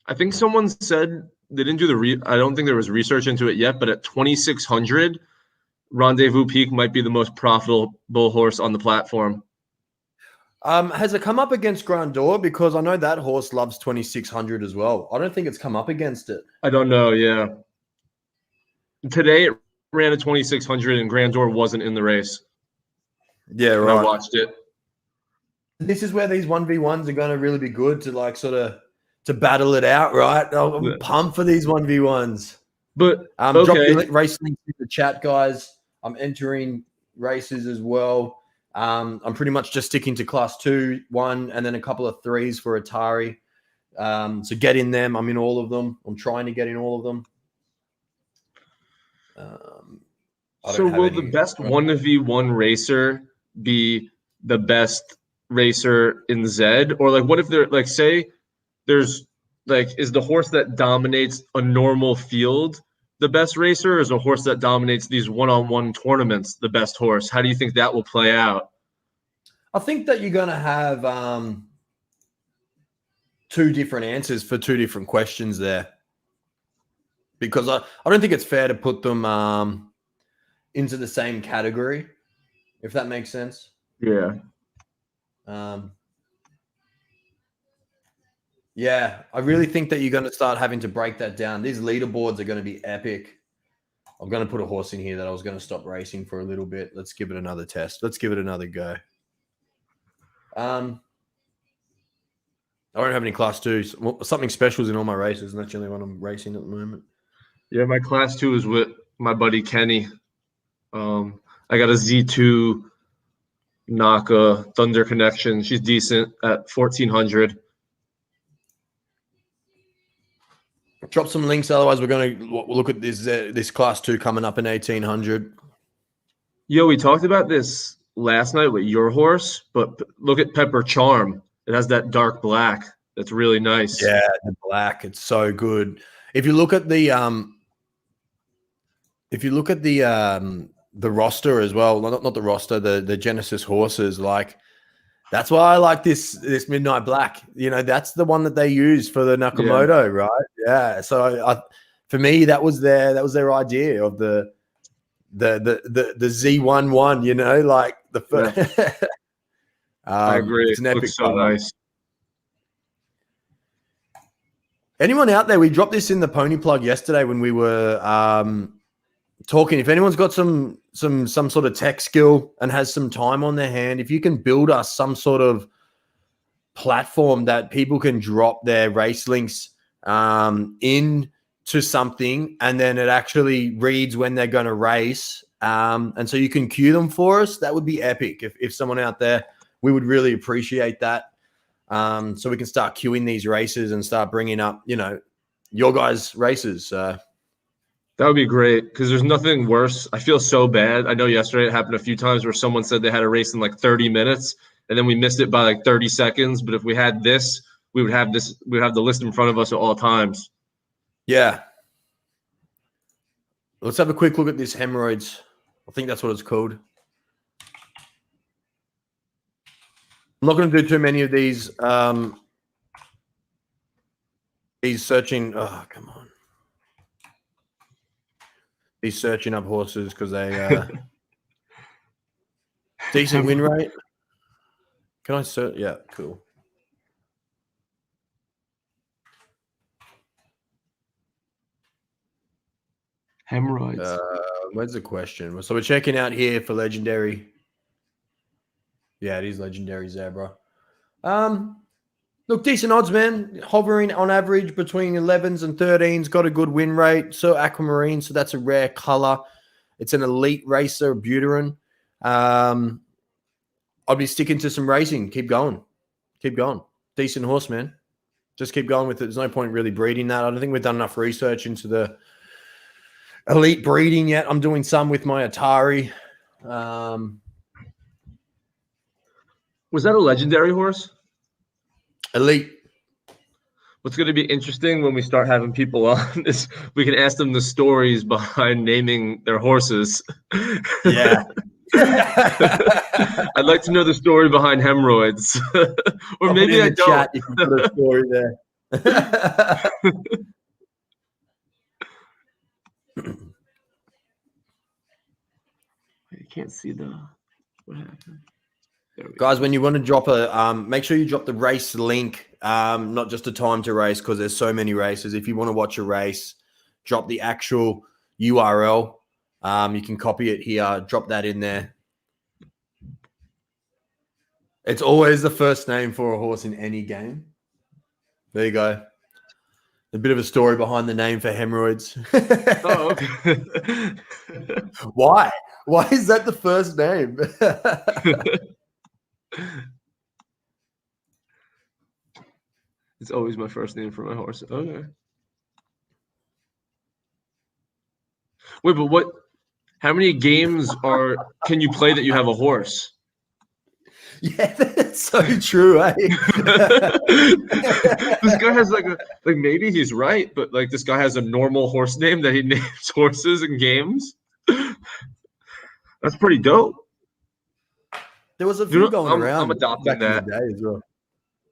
I think someone said they didn't do I don't think there was research into it yet, but at 2,600, Rendezvous Peak might be the most profitable horse on the platform. Has it come up against Grandeur? Because I know that horse loves 2,600 as well. I don't think it's come up against it. I don't know. Yeah. Today it ran at 2,600 and Grandeur wasn't in the race. Yeah, And right. I watched it. This is where these 1v1s are going to really be good to like sort of to battle it out, right? I'm pumped for these 1v1s. But drop your race links in the chat, guys. I'm entering races as well. I'm pretty much just sticking to class 2, 1, and then a couple of 3s for Atari. So get in them. I'm in all of them. I'm trying to get in all of them. So will the best 1v1 racer be the best racer in Z? Or like what if they're like say there's like is the horse that dominates a normal field the best racer, or is a horse that dominates these one-on-one tournaments the best horse? How do you think that will play out? I think that you're going to have 2 different answers for 2 different questions there. Because I don't think it's fair to put them into the same category, if that makes sense. Yeah. Yeah, I really think that you're going to start having to break that down. These leaderboards are going to be epic. I'm going to put a horse in here that I was going to stop racing for a little bit. Let's give it another test. Let's give it another go. I don't have any class 2s. Well, something special is in all my races, and that's the only one I'm racing at the moment. Yeah, my class 2 is with my buddy Kenny. I got a Z2 Naka Thunder Connection. She's decent at 1,400. Drop some links. Otherwise, we're going to look at this class 2 coming up in 1,800. Yo, we talked about this last night with your horse, but look at Pepper Charm. It has that dark black. That's really nice. Yeah, the black. It's so good. If you look at the roster as well, not the roster, the Genesis horses, like that's why I like this Midnight Black. You know, that's the one that they use for the Nakamoto, right? Yeah. So for me, that was their idea of the Z11. You know, like the first. Yeah. I agree. It's an epic. Looks so nice. Anyone out there? We dropped this in the Pony Plug yesterday when we were talking. If anyone's got some sort of tech skill and has some time on their hand, if you can build us some sort of platform that people can drop their race links into something, and then it actually reads when they're going to race, and so you can queue them for us, that would be epic. If someone out there, we would really appreciate that. So we can start queuing these races and start bringing up, you know, your guys' races. That would be great because there's nothing worse. I feel so bad. I know yesterday it happened a few times where someone said they had a race in like 30 minutes and then we missed it by like 30 seconds. But if we had this, we would have the list in front of us at all times. Yeah. Let's have a quick look at this hemorrhoids. I think that's what it's called. I'm not going to do too many of these. He's searching. Oh, come on. He's searching up horses because they decent win rate. Can I search? Yeah, cool. Hemorrhoids. Where's the question? So we're checking out here for legendary. Yeah, it is legendary zebra. Look, decent odds, man. Hovering on average between 11s and 13s. Got a good win rate. So aquamarine, so that's a rare color. It's an elite racer, Buterin. I I'll be sticking to some racing. Keep going. Decent horse, man. Just keep going with it. There's no point really breeding that. I don't think we've done enough research into the elite breeding yet. I'm doing some with my Atari. Was that a legendary horse? Elite. What's going to be interesting when we start having people on is we can ask them the stories behind naming their horses. Yeah. I'd like to know the story behind hemorrhoids. Or maybe I don't. Chat if you've got a story there. You can't see what happened. Guys, when you want to drop make sure you drop the race link, not just a time to race, because there's so many races. If you want to watch a race, drop the actual URL. You can copy it here, drop that in there. It's always the first name for a horse in any game. There you go. A bit of a story behind the name for hemorrhoids. Oh, okay. Why? Why is that the first name? It's always my first name for my horse. Okay. Wait, but how many games can you play that you have a horse? Yeah, that's so true, eh? This guy has like maybe he's right, but like this guy has a normal horse name that he names horses in games. That's pretty dope. There was a few going around. I'm adopting that. In the day as well.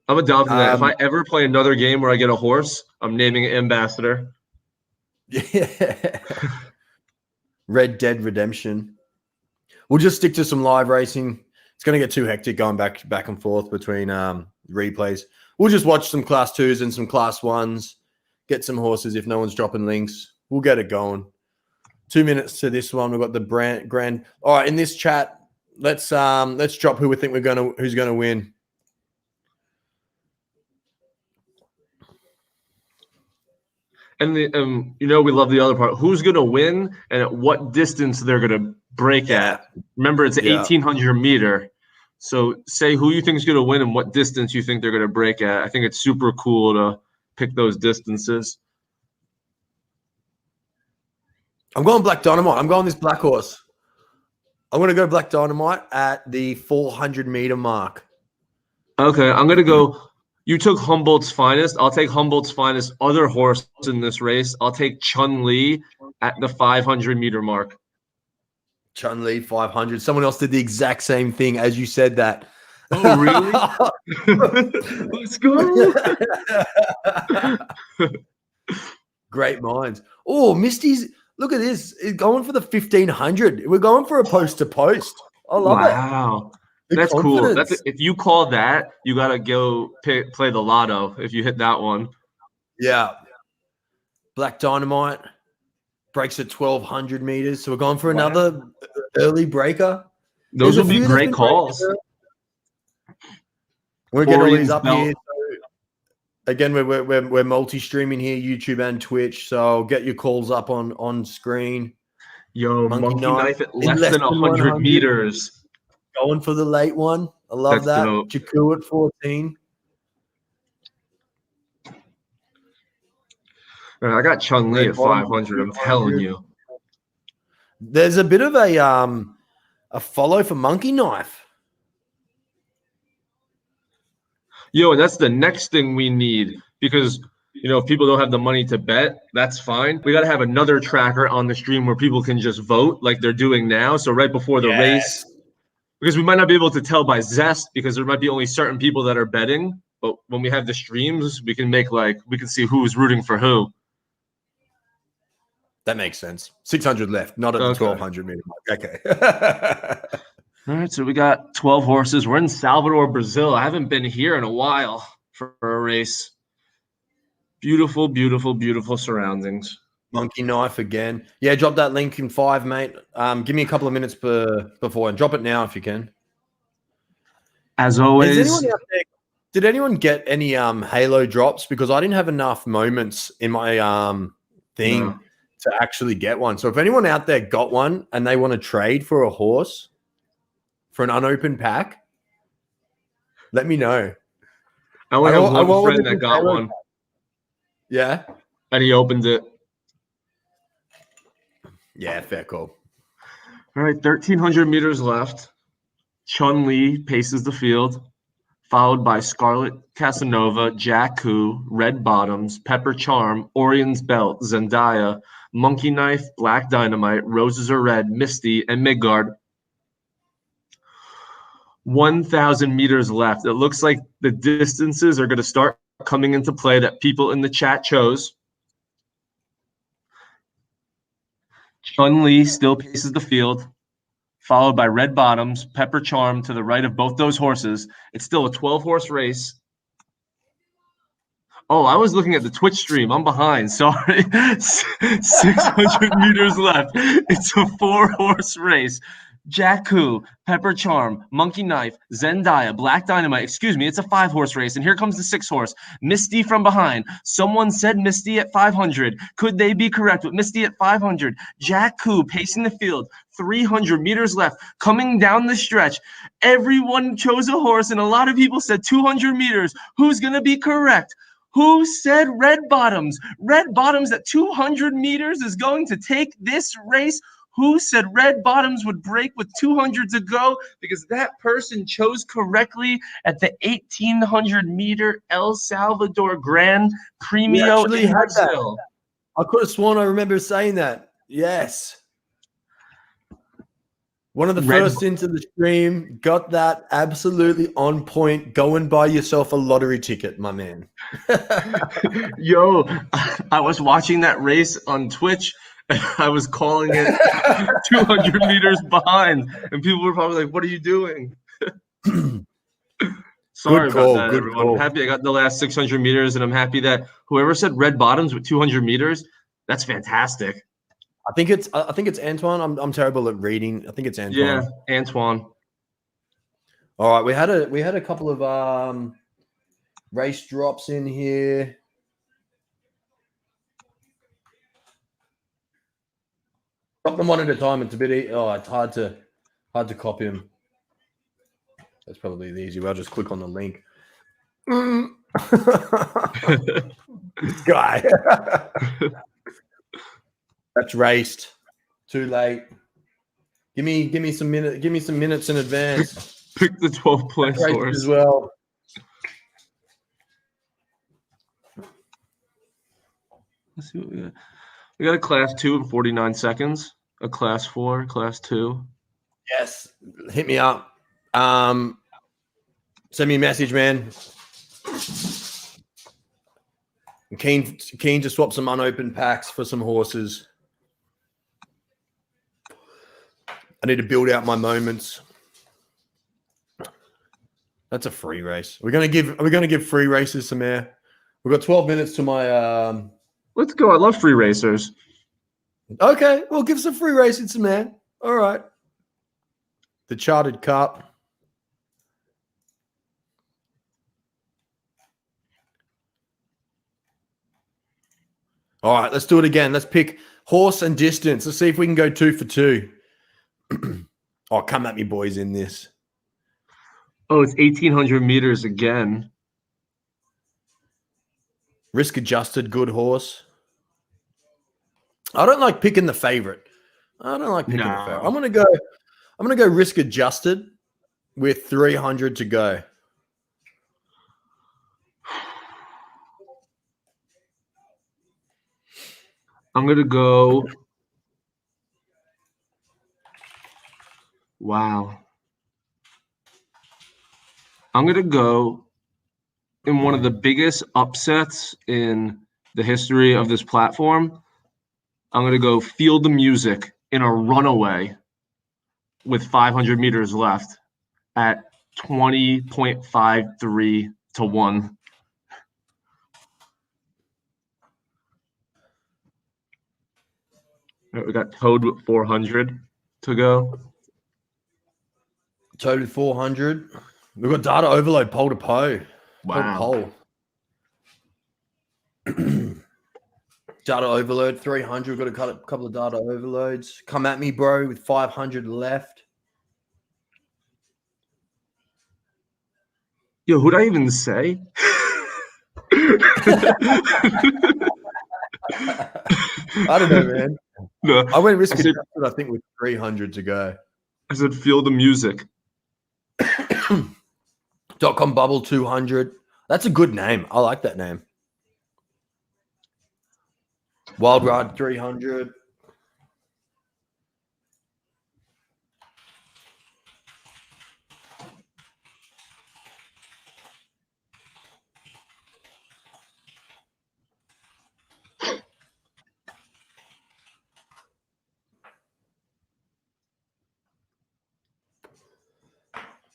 I'm adopting that. If I ever play another game where I get a horse, I'm naming it Ambassador. Yeah. Red Dead Redemption. We'll just stick to some live racing. It's going to get too hectic going back and forth between replays. We'll just watch some Class 2s and some Class 1s, get some horses if no one's dropping links. We'll get it going. 2 minutes to this one. We've got the grand. All right, in this chat, let's drop who we think who's going to win. And we love the other part. Who's going to win and at what distance they're going to break at? Remember, it's an 1,800 meter. So say who you think is going to win and what distance you think they're going to break at. I think it's super cool to pick those distances. I'm going Black Dynamite. I'm going this black horse. I'm going to go Black Dynamite at the 400-meter mark. Okay, I'm going to go. You took Humboldt's Finest. I'll take Humboldt's Finest other horse in this race. I'll take Chun Li at the 500-meter mark. Chun Li 500. Someone else did the exact same thing as you said that. Oh, really? Let's go. Great minds. Oh, Misty's. Look at this. It's going for the 1,500. We're going for a post to post. I love it. Wow. That's cool. If you call that, you got to go play the lotto if you hit that one. Yeah. Black Dynamite breaks at 1,200 meters. So we're going for another early breaker. Those will be great calls. We're getting all these up here. So again, we're multi-streaming here, YouTube and Twitch. So get your calls up on screen. Yo, Monkey Knife at less than 100 meters. Going for the late one. I love that. Jakku at 14. I got Chun Li at 500. I'm telling you. There's a bit of a follow for Monkey Knife. Yo, and that's the next thing we need because, if people don't have the money to bet, that's fine. We got to have another tracker on the stream where people can just vote like they're doing now. So right before the race. Because we might not be able to tell by Zest because there might be only certain people that are betting. But when we have the streams, we can we can see who's rooting for who. That makes sense. 600 left, not at the 1,200 meter mark. Okay. All right, so we got 12 horses. We're in Salvador, Brazil. I haven't been here in a while for a race. Beautiful, beautiful, beautiful surroundings. Monkey Knife again. Yeah, drop that link in 5, mate. Give me a couple of minutes before and drop it now if you can. As always. Did anyone get any Halo drops? Because I didn't have enough moments in my thing to actually get one. So if anyone out there got one and they want to trade for a horse for an unopened pack, Let me know. I only have one want friend to that do got Halo one, Cup. Yeah. and he opened it. Yeah, fair call. All right, 1,300 meters left. Chun-Li paces the field, followed by Scarlett Casanova, Jakku, Red Bottoms, Pepper Charm, Orion's Belt, Zendaya, Monkey Knife, Black Dynamite, Roses Are Red, Misty, and Midgard. 1,000 meters left. It looks like the distances are going to start coming into play that people in the chat chose. Chun-Li still paces the field, followed by Red Bottoms, Pepper Charm to the right of both those horses. It's still a 12-horse race. Oh, I was looking at the Twitch stream. I'm behind. Sorry. 600 meters left. It's a 4-horse race. Jakku, Pepper Charm, Monkey Knife, Zendaya, Black Dynamite. Excuse me, it's a 5-horse race. And here comes the 6-horse. Misty from behind. Someone said Misty at 500. Could they be correct with Misty at 500? Jakku pacing the field. 300 meters left. Coming down the stretch. Everyone chose a horse, and a lot of people said 200 meters. Who's going to be correct? Who said Red Bottoms? Red Bottoms at 200 meters is going to take this race. Who said Red Bottoms would break with 200 to go? Because that person chose correctly at the 1,800-meter El Salvador Grand We Premio actually in had Brazil. that. I could have sworn I remember saying that. Yes. One of the first into the stream, got that absolutely on point. Go and buy yourself a lottery ticket, my man. Yo, I was watching that race on Twitch. And I was calling it 200 meters behind, and people were probably like, "What are you doing?" Sorry about that, everyone. Call. I'm happy I got the last 600 meters, and I'm happy that whoever said Red Bottoms with 200 meters, that's fantastic. I think it's Antoine. I'm terrible at reading. I think it's Antoine. Yeah, Antoine. All right, we had a couple of race drops in here. Drop them one at a time. It's a bit. It's hard to copy them. That's probably the easy way. I'll just click on the link. This guy. That's raced. Too late. Give me some minutes. Give me some minutes in advance. Pick the 12th place horse as well. Let's see what we got. We got a class 2 in 49 seconds. A class 4, class 2. Yes, hit me up. Send me a message, man. I'm keen to swap some unopened packs for some horses. I need to build out my moments. That's a free race. Are we gonna give free races some air? We've got 12 minutes to my Let's go. I love free racers. Okay, we'll give some free racing some air. All right. The Chartered Cup. All right, let's do it again. Let's pick horse and distance. Let's see if we can go 2 for 2. Oh, come at me, boys, in this. Oh, it's 1,800 meters again. Risk adjusted, good horse. I don't like picking the favorite. I don't like picking the favorite. I'm gonna go risk adjusted with 300 to go. I'm gonna go. Wow. I'm gonna go in one of the biggest upsets in the history of this platform. I'm gonna go Feel the Music in a runaway with 500 meters left at 20.53 to 1. All right, we got Toad with 400 to go. Toad with 400. We've got data overload pole to pole. Wow. Pole. Data overload 300. We've got a couple of data overloads. Come at me, bro, with 500 left. Yo, who'd I even say? I don't know, man. No, I went risk I said, adjusted, I think, with 300 to go. feel the music. .com bubble 200. That's a good name. I like that name. Wild Ride 300.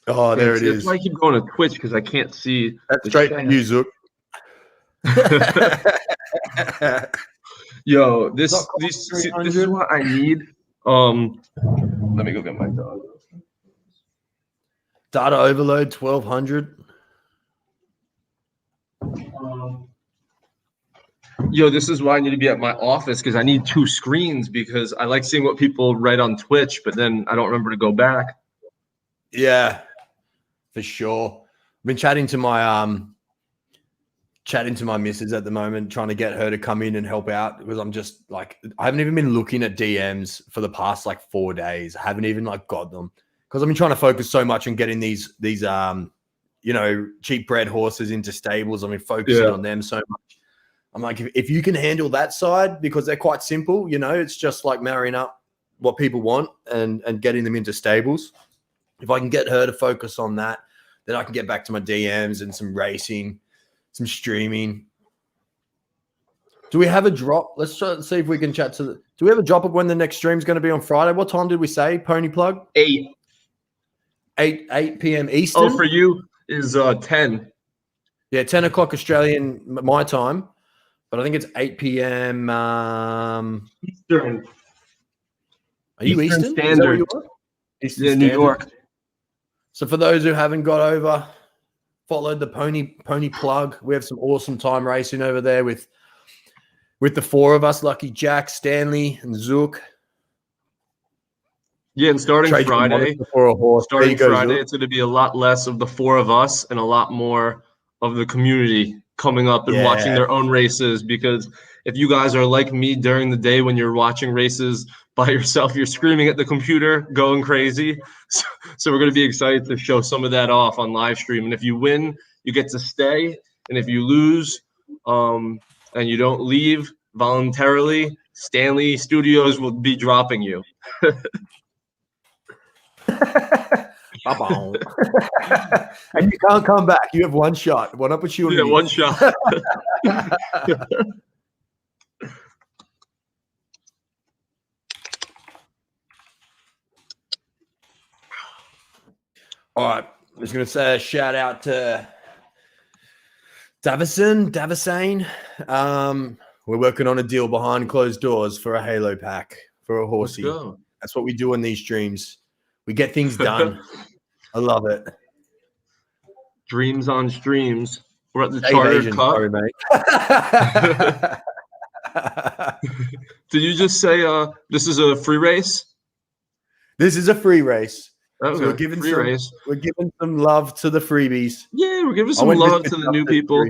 Oh, there it That's is. why I keep going to Twitch, because I can't see. That's the straight chat. to you, Zook. Yo, this is 300. what I need. Let me go get my dog. Data overload 1200. Yo, this is why I need to be at my office, because I need 2 screens, because I like seeing what people write on Twitch, but then I don't remember to go back. Yeah, for sure. I've been chatting to my missus at the moment, trying to get her to come in and help out, because I'm just like, I haven't even been looking at DMs for the past like 4 days. I haven't even like got them, because I've been trying to focus so much on getting these cheap bred horses into stables. I've been focusing on them so much. I'm like, if you can handle that side, because they're quite simple, it's just like marrying up what people want and getting them into stables. If I can get her to focus on that, then I can get back to my DMs and some racing, some streaming. Do we have a drop? Let's try to see if we can chat to do we have a drop of when the next stream's going to be on Friday? What time did we say, Pony Plug? 8 p.m. Eastern? Oh, for you is 10. Yeah, 10 o'clock Australian, my time. But I think it's 8 p.m. Eastern. Are you Eastern? Standard. Is that what you are? Eastern New Standard. York. So for those who haven't got over, followed the Pony Plug. We have some awesome time racing over there with the 4 of us, Lucky Jack, Stanley, and Zook. Yeah, and starting Friday, Zook. It's going to be a lot less of the 4 of us and a lot more of the community coming up and watching their own races. Because if you guys are like me during the day when you're watching races by yourself, you're screaming at the computer, going crazy. So we're going to be excited to show some of that off on live stream. And if you win, you get to stay. And if you lose and you don't leave voluntarily, Stanley Studios will be dropping you. And you can't come back. You have one shot, one opportunity. Yeah, one shot. All right. I was going to say a shout out to Davison. We're working on a deal behind closed doors for a Halo pack for a horsey. That's what we do in these streams. We get things done. I love it. Dreams on streams. We're at the Chartered Cup. Sorry, mate. Did you just say this is a free race? This is a free race. Okay. So we're giving some love to the freebies. Yeah, we're giving some love to the new people.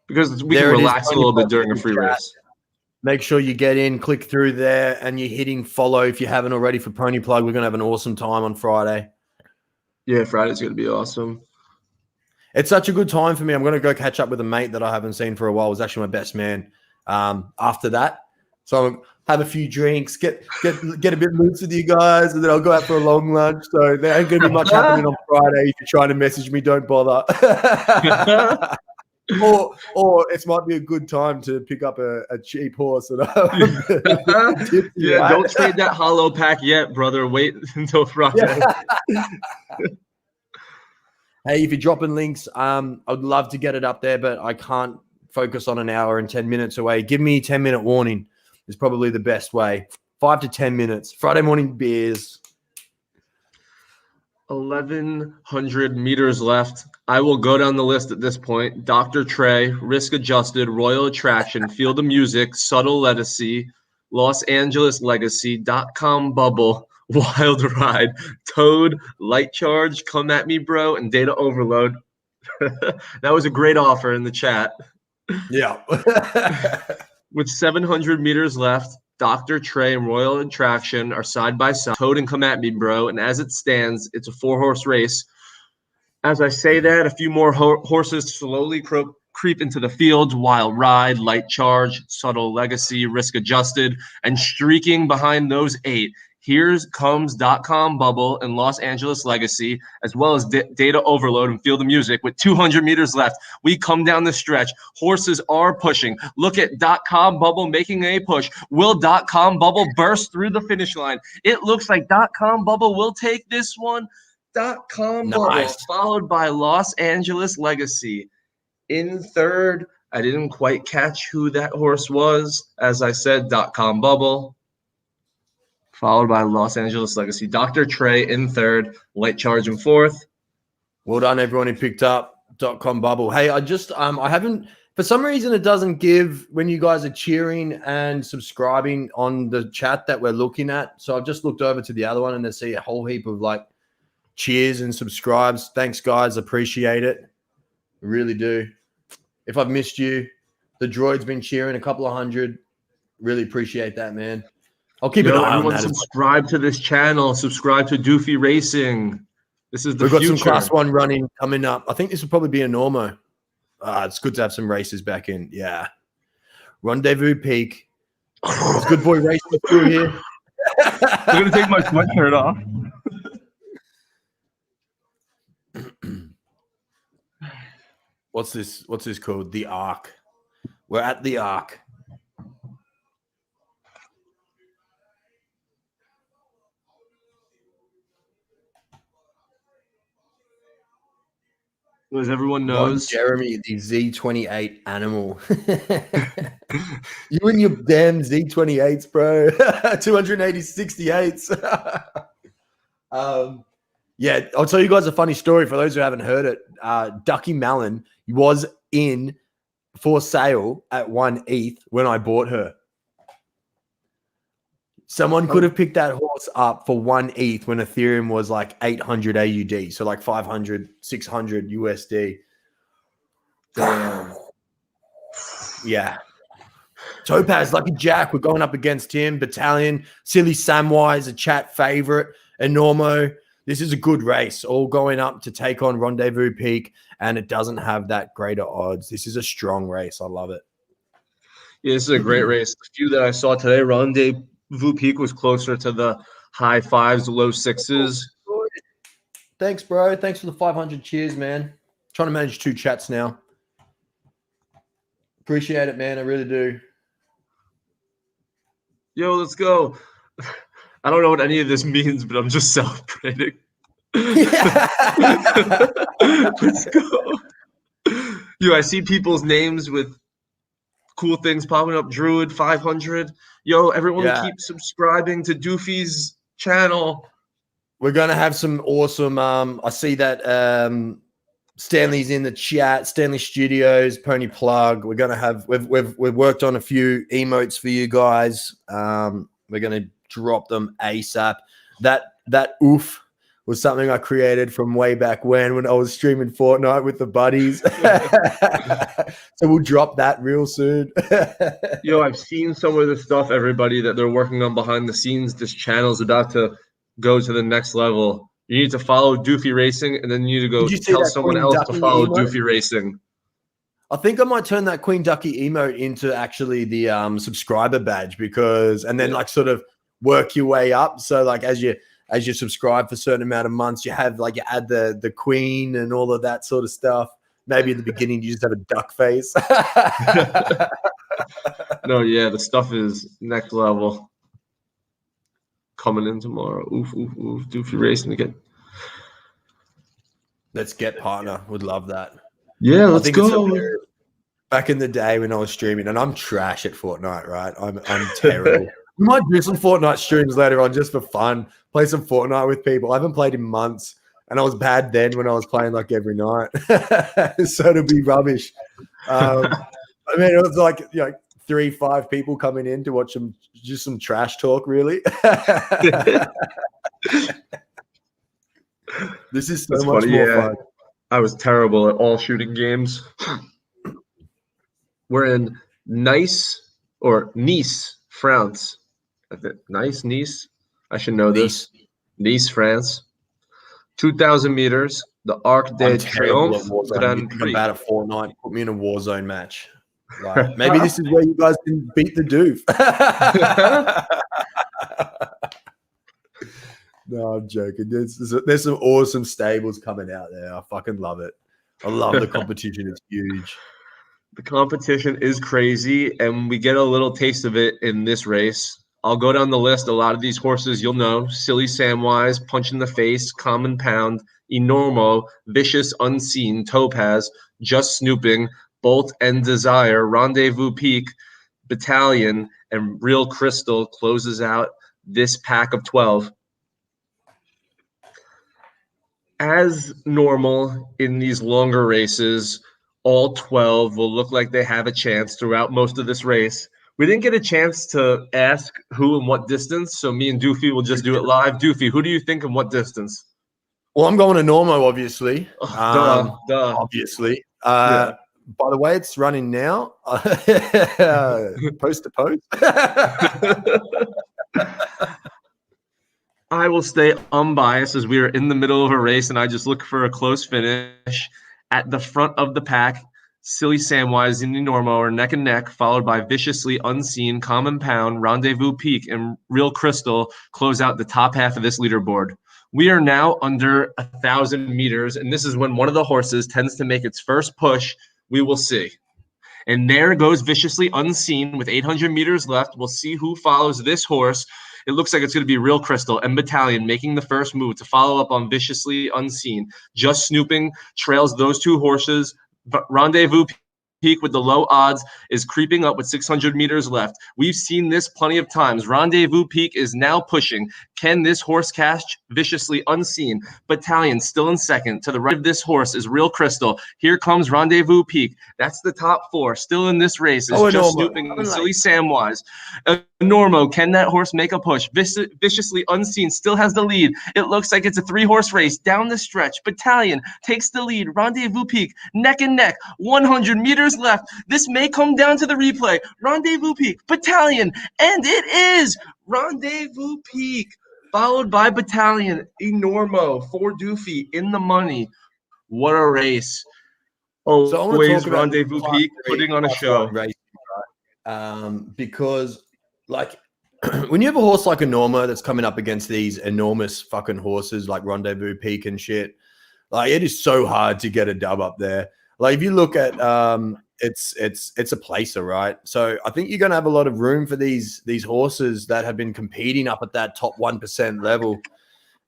Because we can relax a little bit during a free race. Make sure you get in, click through there, and you're hitting follow if you haven't already for Pony Plug. We're going to have an awesome time on Friday. Yeah, Friday's going to be awesome. It's such a good time for me. I'm going to go catch up with a mate that I haven't seen for a while. It was actually my best man after that. So I'll have a few drinks, get a bit loose with you guys, and then I'll go out for a long lunch. So there ain't going to be much happening on Friday. If you're trying to message me, don't bother. Or it might be a good time to pick up a cheap horse. Don't trade that hollow pack yet, brother. Wait until Friday. Yeah. Hey, if you're dropping links, I'd love to get it up there, but I can't focus on an hour and 10 minutes away. Give me a 10-minute warning is probably the best way. 5 to 10 minutes. Friday morning beers. 1,100 meters left. I will go down the list at this point. Dr. Trey, Risk Adjusted, Royal Attraction, Field of Music, Subtle Legacy, Los Angeles Legacy, .com Bubble, Wild Ride, Toad, Light Charge, Come At Me Bro, and Data Overload. That was a great offer in the chat. Yeah. With 700 meters left, Dr. Trey and Royal Attraction are side by side. Toad and Come At Me Bro. And as it stands, it's a 4-horse race. As I say that, a few more horses slowly creep into the field. Wild Ride, Light Charge, Subtle Legacy, Risk Adjusted, and streaking behind those 8. Here comes .com Bubble and Los Angeles Legacy, as well as Data Overload and Feel the Music. With 200 meters left, we come down the stretch. Horses are pushing. Look at .com Bubble making a push. Will .com Bubble burst through the finish line? It looks like .com Bubble will take this one. .com Bubble, followed by Los Angeles Legacy. In third, I didn't quite catch who that horse was. As I said, .com Bubble, followed by Los Angeles Legacy. Dr. Trey in third, Light Charge in fourth. Well done, everyone who picked up .com Bubble. Hey, I just I haven't, for some reason it doesn't give when you guys are cheering and subscribing on the chat that we're looking at. So I've just looked over to the other one and I see a whole heap of like cheers and subscribes. Thanks, guys. Appreciate it. I really do. If I've missed you, the droid's been cheering a couple of hundred. Really appreciate that, man. I'll keep an eye on that. Subscribe to this channel. Subscribe to Doofy Racing. This is the We've got future. some Class 1 running coming up. I think this will probably be a Normo. It's good to have some races back in. Yeah. Rendezvous Peak. It's good boy racing through here. I'm going to take my sweatshirt off. What's this called? The Arc. We're at the Arc. As everyone knows, Jeremy, the Z28 animal. You and your damn Z28s, bro. 280 68s. Yeah, I'll tell you guys a funny story for those who haven't heard it. Ducky Mallon was in for sale at 1 ETH when I bought her. Someone could have picked that horse up for 1 ETH when Ethereum was like 800 AUD. So like 500, 600 USD. Damn. Yeah. Topaz, Lucky Jack, we're going up against him. Battalion, Silly Samwise, a chat favorite. Enormo. This is a good race, all going up to take on Rendezvous Peak, and it doesn't have that greater odds. This is a strong race. I love it. Yeah, this is a great race. The few that I saw today, Rendezvous Peak was closer to the high 5s, low 6s. Thanks, bro. Thanks for the 500 cheers, man. Trying to manage 2 chats now. Appreciate it, man. I really do. Yo, let's go. I don't know what any of this means, but I'm just celebrating. Let's go. Yo, I see people's names with cool things popping up. Druid 500. Yo, everyone keep subscribing to Doofy's channel. We're going to have some awesome I see that Stanley's in the chat, Stanley Studios, Pony Plug. We're going to have we've worked on a few emotes for you guys. We're going to drop them ASAP. That oof was something I created from way back when I was streaming Fortnite with the buddies. So we'll drop that real soon. Yo, I've seen some of the stuff, everybody, that they're working on behind the scenes. This channel is about to go to the next level. You need to follow Doofy Racing, and then you need to go tell someone else to follow Doofy Racing. I think I might turn that Queen Ducky emote into actually the subscriber badge, because and then like sort of work your way up. So like as you subscribe for a certain amount of months, you have like you add the queen and all of that sort of stuff. Maybe in the beginning you just have a duck face. No, yeah, the stuff is next level. Coming in tomorrow. Oof, oof, oof. Doofy Racing again. Let's get partner. Would love that. Yeah, let's go. Back in the day when I was streaming, and I'm trash at Fortnite, right? I'm terrible. We might do some Fortnite streams later on just for fun. Play some Fortnite with people. I haven't played in months, and I was bad then when I was playing like every night. So it'll be rubbish. I mean, it was like 3-5 people coming in to watch some trash talk, really. This is so That's much funny, more yeah. fun. I was terrible at all shooting games. We're in Nice France. Nice. I should know this. Nice, France. 2,000 meters. The Arc I'm de terrible Triomphe at Warzone. You Grand think I'm Prix. bad at Fortnite? Put me in a Warzone match. Like maybe this is where you guys can beat the doof. No, I'm joking. There's some awesome stables coming out there. I fucking love it. I love the competition. It's huge. The competition is crazy, and we get a little taste of it in this race. I'll go down the list. A lot of these horses you'll know. Silly Samwise, Punch in the Face, Common Pound, Enormo, Vicious Unseen, Topaz, Just Snooping, Bolt and Desire, Rendezvous Peak, Battalion, and Real Crystal closes out this pack of 12. As normal in these longer races, all 12 will look like they have a chance throughout most of this race. We didn't get a chance to ask who and what distance, so me and Doofy will just do it live. Doofy, who do you think and what distance? Well, I'm going to Normo, obviously. Duh. Obviously. Yeah. By the way, it's running now. Post to post. I will stay unbiased as we are in the middle of a race, and I just look for a close finish. At the front of the pack, Silly Samwise and Enormo are neck and neck, followed by Viciously Unseen, Common Pound, Rendezvous Peak, and Real Crystal close out the top half of this leaderboard. We are now under 1,000 meters, and this is when one of the horses tends to make its first push. We will see. And there goes Viciously Unseen with 800 meters left. We'll see who follows this horse. It looks like it's going to be Real Crystal and Battalion making the first move to follow up on Viciously Unseen. Just Snooping trails those two horses. Rendezvous Peak with the low odds is creeping up with 600 meters left. We've seen this plenty of times. Rendezvous Peak is now pushing. Can this horse catch Viciously Unseen? Battalion still in second. To the right of this horse is Real Crystal. Here comes Rendezvous Peak. That's the top four. Still in this race is Just Snooping and Silly Samwise. Normo, can that horse make a push? Viciously Unseen still has the lead. It looks like it's a three-horse race down the stretch. Battalion takes the lead. Rendezvous Peak neck and neck. 100 meters left. This may come down to the replay. Rendezvous Peak, Battalion, and it is Rendezvous Peak, followed by Battalion, Enormo, for Doofy in the money. What a race. Oh, So I want to always talk about Rendezvous Peak putting on a show. Racing, right? Because like when you have a horse like a Norma that's coming up against these enormous fucking horses like Rendezvous Peak and shit, like it is so hard to get a dub up there. Like if you look at it's a placer, right? So I think you're going to have a lot of room for these horses that have been competing up at that top 1% level,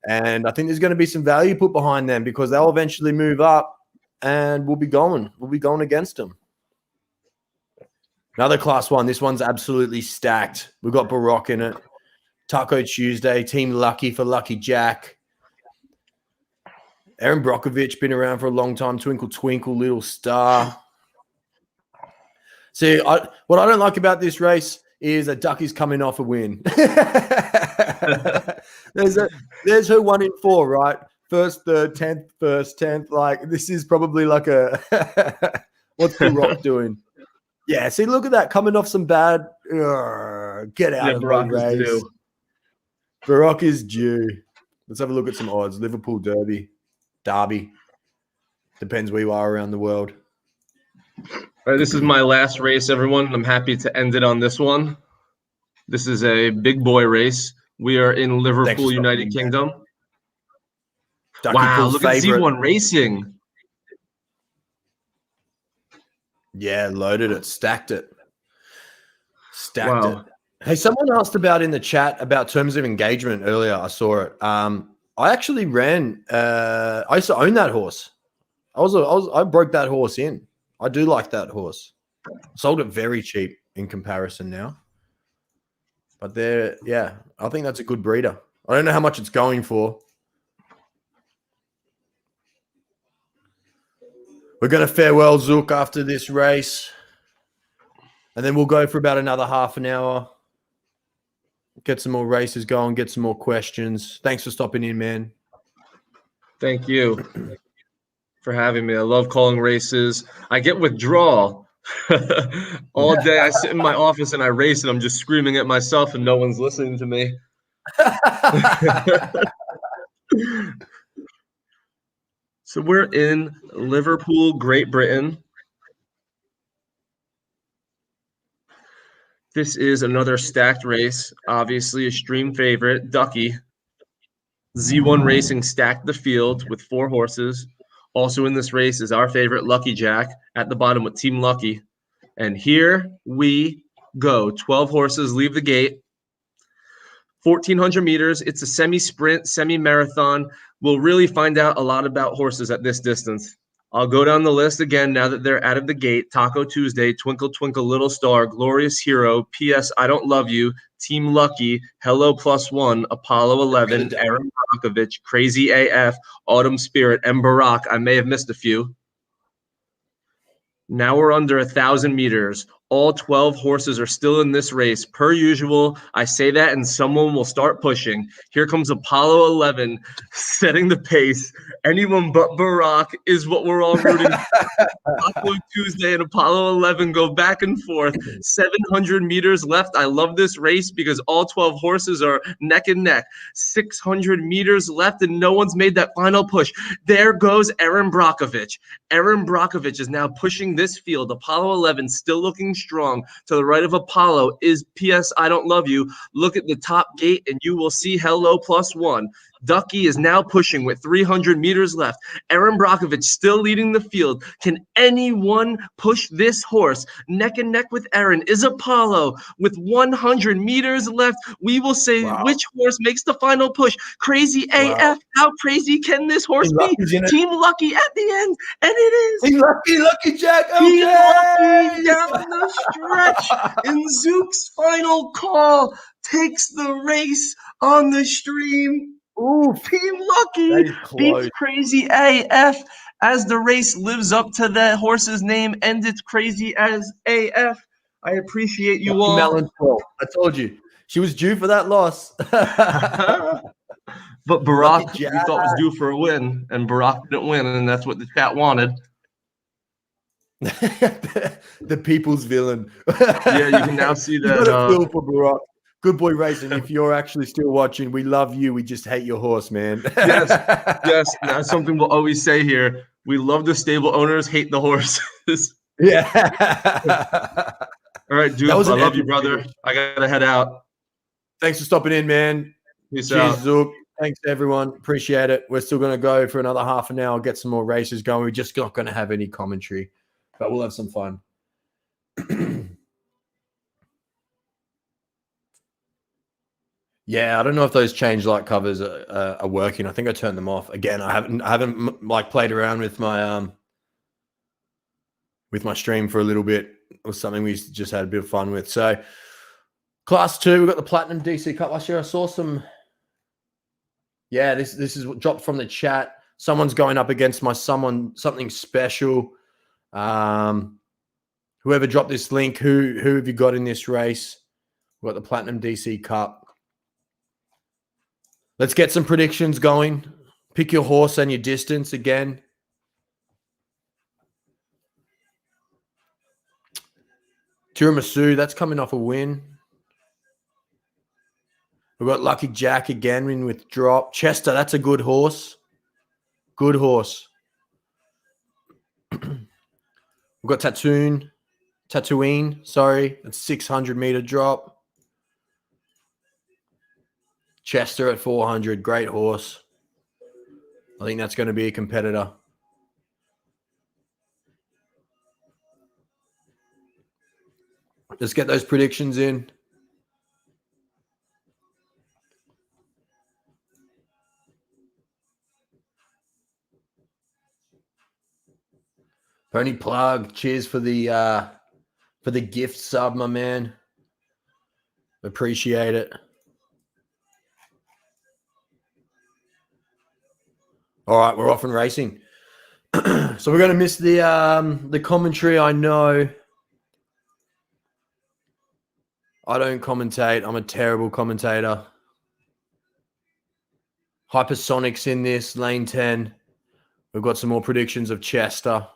and I think there's going to be some value put behind them because they'll eventually move up, and we'll be going against them. Another class one. This one's absolutely stacked. We've got Baroque in it. Taco Tuesday. Team Lucky for Lucky Jack. Aaron Brockovich, been around for a long time. Twinkle, twinkle, little star. See, what I don't like about this race is that Ducky's coming off a win. There's her 1 in 4, right? First, third, 10th, first, 10th. Like, this is probably like a what's the Rock doing? Yeah, see, look at that. Coming off some bad get out of the race. Baroque is due. Let's have a look at some odds. Liverpool Derby. Depends where you are around the world. All right, this is my last race, everyone. I'm happy to end it on this one. This is a big boy race. We are in Liverpool, United Kingdom. Wow, look at Z1 Racing. Yeah, loaded it, stacked it. It. Hey, someone asked about in the chat about terms of engagement earlier. I saw it. I actually ran. I used to own that horse. I broke that horse in. I do like that horse. Sold it very cheap in comparison now. But I think that's a good breeder. I don't know how much it's going for. We're going to farewell Zook after this race. And then we'll go for about another half an hour. get some more races going, get some more questions. Thanks for stopping in, man. Thank you for having me. I love calling races. I get withdrawal. All day I sit in my office and I race and I'm just screaming at myself and no one's listening to me. So we're in Liverpool, Great Britain. This is another stacked race. Obviously a stream favorite, Ducky. Z1 Racing stacked the field with 4 horses. Also in this race is our favorite Lucky Jack at the bottom with Team Lucky. And here we go. 12 horses leave the gate. 1,400 meters. It's a semi-sprint, semi-marathon. We'll really find out a lot about horses at this distance. I'll go down the list again now that they're out of the gate. Taco Tuesday, Twinkle Twinkle Little Star, Glorious Hero, P.S. I Don't Love You, Team Lucky, Hello +1, Apollo 11, Aaron Brockovich, Crazy AF, Autumn Spirit, and Barack. I may have missed a few. Now we're under 1,000 meters. All 12 horses are still in this race. Per usual, I say that and someone will start pushing. Here comes Apollo 11 setting the pace. Anyone but Barack is what we're all rooting for. Taco Tuesday and Apollo 11 go back and forth. 700 meters left. I love this race because all 12 horses are neck and neck. 600 meters left and no one's made that final push. There goes Aaron Brockovich. Aaron Brockovich is now pushing this field. Apollo 11 still looking strong. To the right of Apollo is P.S. I Don't Love You. Look at the top gate and you will see Hello +1. Ducky is now pushing with 300 meters left. Aaron Brockovich still leading the field. Can anyone push this horse? Neck and neck with Aaron is Apollo with 100 meters left. We will say which horse makes the final push. Crazy AF. How crazy can this horse be? Team Lucky at the end. And it is. Team Lucky, Lucky Jack. Okay. Team Lucky down the stretch. And Zook's final call takes the race on the stream. Ooh, Team Lucky beats Crazy AF as the race lives up to the horse's name and it's Crazy as AF. I appreciate you all. I told you. She was due for that loss. But Barack, we thought was due for a win, and Barack didn't win, and that's what the chat wanted. The people's villain. Yeah, you can now see that. Feel for Barack. Good boy racing. If you're actually still watching, we love you. We just hate your horse, man. Yes. That's something we'll always say here. We love the stable owners, hate the horses. Yeah. All right, dude. I love you, brother. I gotta head out. Thanks for stopping in, man. Peace out. Zook. Thanks, everyone. Appreciate it. We're still going to go for another half an hour, get some more races going. We're just not going to have any commentary, but we'll have some fun. Yeah, I don't know if those change light covers are working. I think I turned them off again. I haven't like played around with my stream for a little bit. It was something we just had a bit of fun with. So, Class 2, we've got the Platinum DC Cup last year. I saw some. Yeah, this is what dropped from the chat. Someone's going up against something special. Whoever dropped this link, who have you got in this race? We've got the Platinum DC Cup. Let's get some predictions going. Pick your horse and your distance again. Tiramisu, that's coming off a win. We've got Lucky Jack again in with drop. Chester, that's a good horse. Good horse. We've got Tatooine, sorry. That's 600-meter drop. Chester at 400, great horse. I think that's going to be a competitor. Let's get those predictions in. Pony Plug, cheers for the gift sub, my man. Appreciate it. All right, we're off and racing. So we're going to miss the commentary, I know. I don't commentate. I'm a terrible commentator. Hypersonics in this, lane 10. We've got some more predictions of Chester. I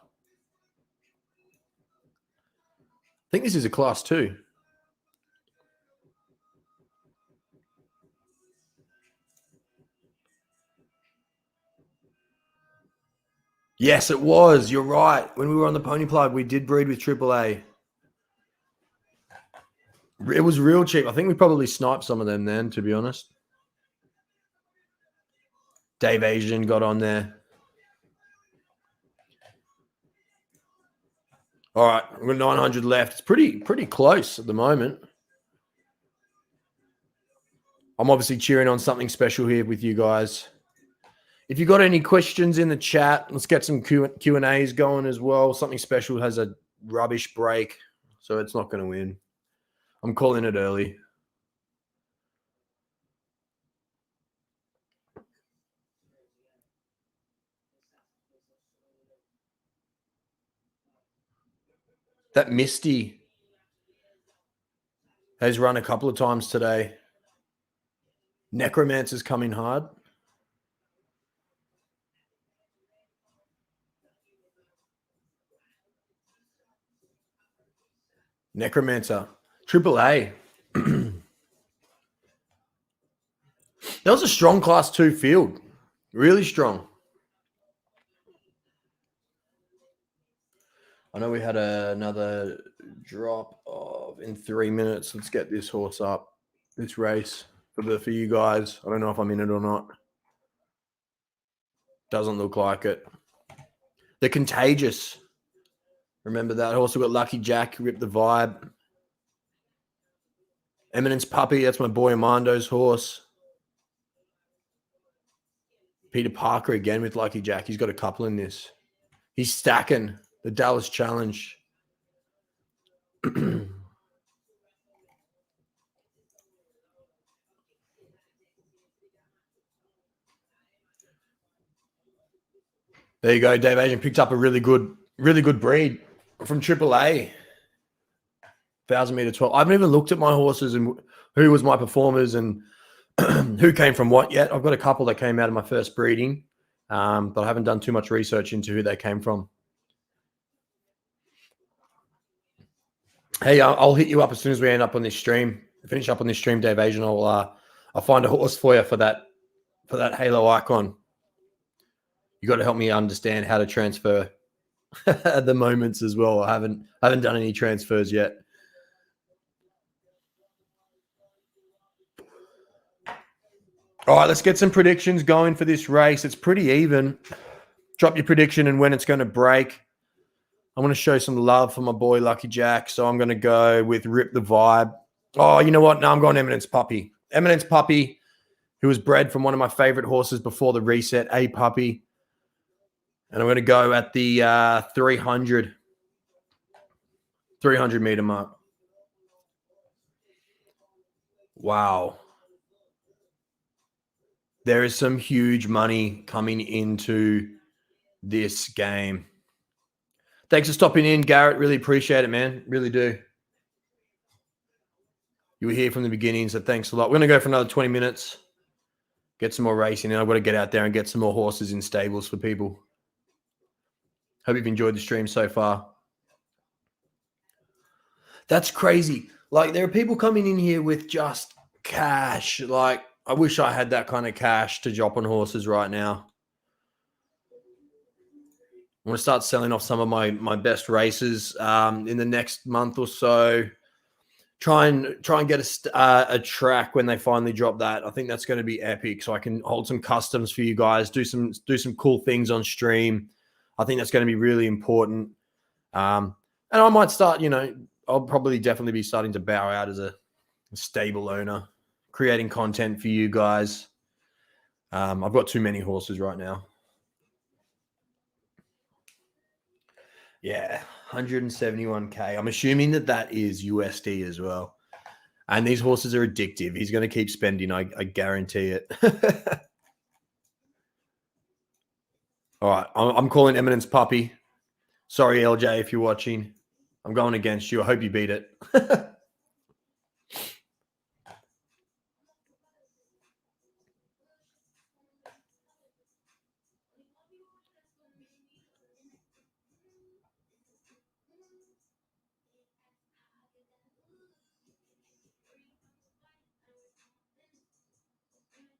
think this is a class 2. Yes, it was. You're right. When we were on the Pony Plug, we did breed with AAA. It was real cheap. I think we probably sniped some of them then, to be honest. Dave Asian got on there. All right, we've got 900 left. It's pretty close at the moment. I'm obviously cheering on something special here with you guys. If you got any questions in the chat, let's get some Q&As going as well. Something special has a rubbish break, so it's not going to win. I'm calling it early. That Misty has run a couple of times today. Necromancer's coming hard. Necromancer. AAA. That was a strong class 2 field. Really strong. I know we had another drop of in 3 minutes. Let's get this horse up. This race for you guys. I don't know if I'm in it or not. Doesn't look like it. They're contagious. Remember that horse? We got Lucky Jack, Rip the Vibe. Eminence Puppy, that's my boy Amando's horse. Peter Parker again with Lucky Jack. He's got a couple in this. He's stacking the Dallas Challenge. There you go. Dave Asian picked up a really good breed from AAA. 1,000-meter 12. I haven't even looked at my horses and who was my performers and who came from what yet. I've got a couple that came out of my first breeding, but I haven't done too much research into who they came from. Hey, I'll hit you up as soon as we end up on this stream. Finish up on this stream, Dave Asian. I'll find a horse for you for that halo icon. You got to help me understand how to transfer at the moments as well. I haven't done any transfers yet. All right, let's get some predictions going for this race. It's pretty even. Drop your prediction and when it's going to break. I want to show some love for my boy Lucky Jack, so I'm going to go with Rip the Vibe. Oh, you know what? No, I'm going Eminence Puppy. Eminence Puppy, who was bred from one of my favorite horses before the reset, A Puppy. And I'm going to go at the 300 meter mark. Wow. There is some huge money coming into this game. Thanks for stopping in, Garrett. Really appreciate it, man. Really do. You were here from the beginning, so thanks a lot. We're going to go for another 20 minutes, get some more racing, and I've got to get out there and get some more horses in stables for people. Hope you've enjoyed the stream so far. That's crazy. Like, there are people coming in here with just cash. Like, I wish I had that kind of cash to drop on horses right now. I'm going to start selling off some of my best races in the next month or so. Try and get a track when they finally drop that. I think that's going to be epic. So I can hold some customs for you guys, do some cool things on stream. I think that's going to be really important. And I might start, I'll probably definitely be starting to bow out as a stable owner, creating content for you guys. I've got too many horses right now. Yeah, 171K. I'm assuming that is USD as well. And these horses are addictive. He's going to keep spending, I guarantee it. All right, I'm calling Eminence Puppy. Sorry, LJ, if you're watching. I'm going against you. I hope you beat it.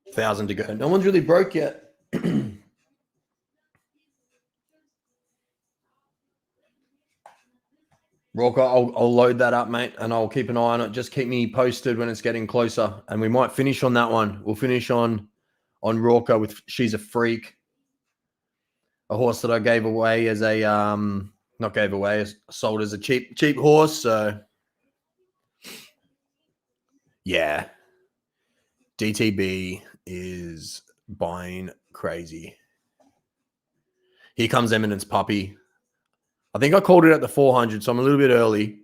1,000 to go. No one's really broke yet. Rocker, I'll load that up, mate, and I'll keep an eye on it. Just keep me posted when it's getting closer, and we might finish on that one. We'll finish on Rocker with She's a Freak, a horse that I gave away as a not gave away, sold as a cheap horse. So yeah, DTB is buying crazy. Here comes Eminence Puppy. I think I called it at the 400, so I'm a little bit early.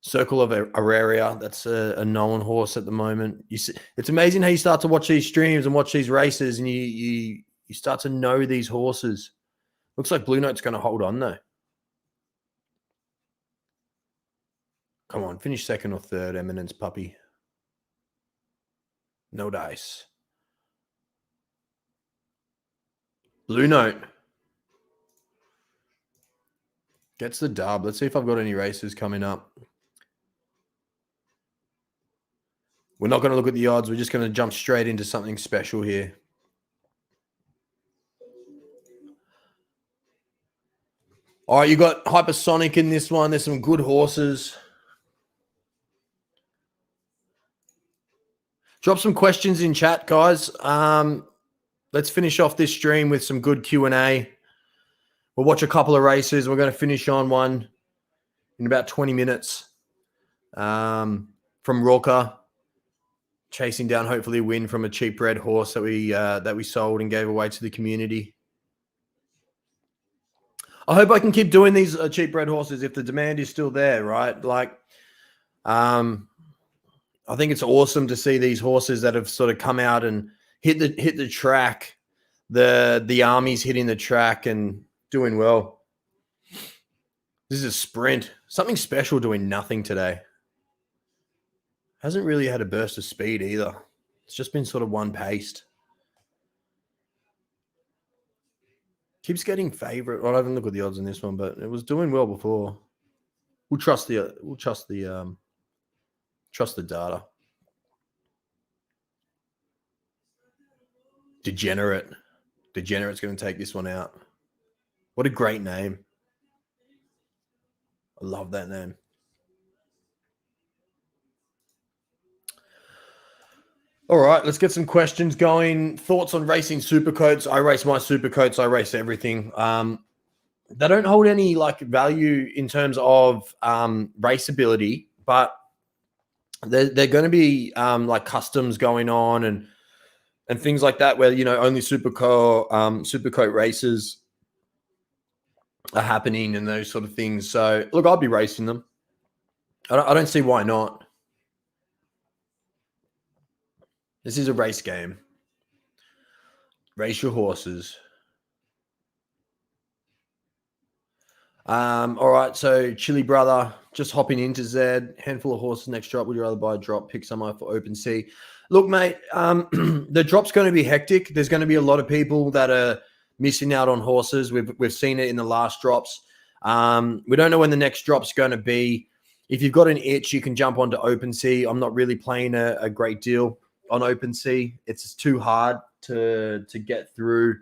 Circle of Auraria, that's a known horse at the moment. It's amazing how you start to watch these streams and watch these races, and you start to know these horses. Looks like Blue Note's going to hold on though. Come on, finish second or third, Eminence Puppy. No dice. Blue Note gets the dub. Let's see if I've got any races coming up. We're not going to look at the odds. We're just going to jump straight into something special here. All right, you got Hypersonic in this one. There's some good horses. Drop some questions in chat, guys. Let's finish off this stream with some good Q&A. We'll watch a couple of races. We're going to finish on one in about 20 minutes. From Rocker, chasing down hopefully a win from a cheap red horse that we sold and gave away to the community. I hope I can keep doing these cheap red horses if the demand is still there, right? Like, I think it's awesome to see these horses that have sort of come out and hit the track. The army's hitting the track and doing well. This is a sprint. Something special doing nothing today. Hasn't really had a burst of speed either. It's just been sort of one paced. Keeps getting favorite. Well, I haven't looked at the odds on this one, but it was doing well before. We'll trust the data. Degenerate's going to take this one out. What a great name. I love that name. All right, let's get some questions going. Thoughts on racing Supercoats? I race my Supercoats. I race everything. They don't hold any like value in terms of raceability, but they're going to be like customs going on and things like that, where only Supercoat races are happening and those sort of things. So look, I'll be racing them. I don't see why not. This is a race game. Race your horses. All right, so Chili Brother, just hopping into Z. Handful of horses next drop. Would you rather buy a drop, pick some up for Open Sea? Look, mate, the drop's going to be hectic. There's going to be a lot of people that are missing out on horses. We've seen it in the last drops. We don't know when the next drop's going to be. If you've got an itch, you can jump onto Open Sea. I'm not really playing a great deal on Open Sea. It's too hard to get through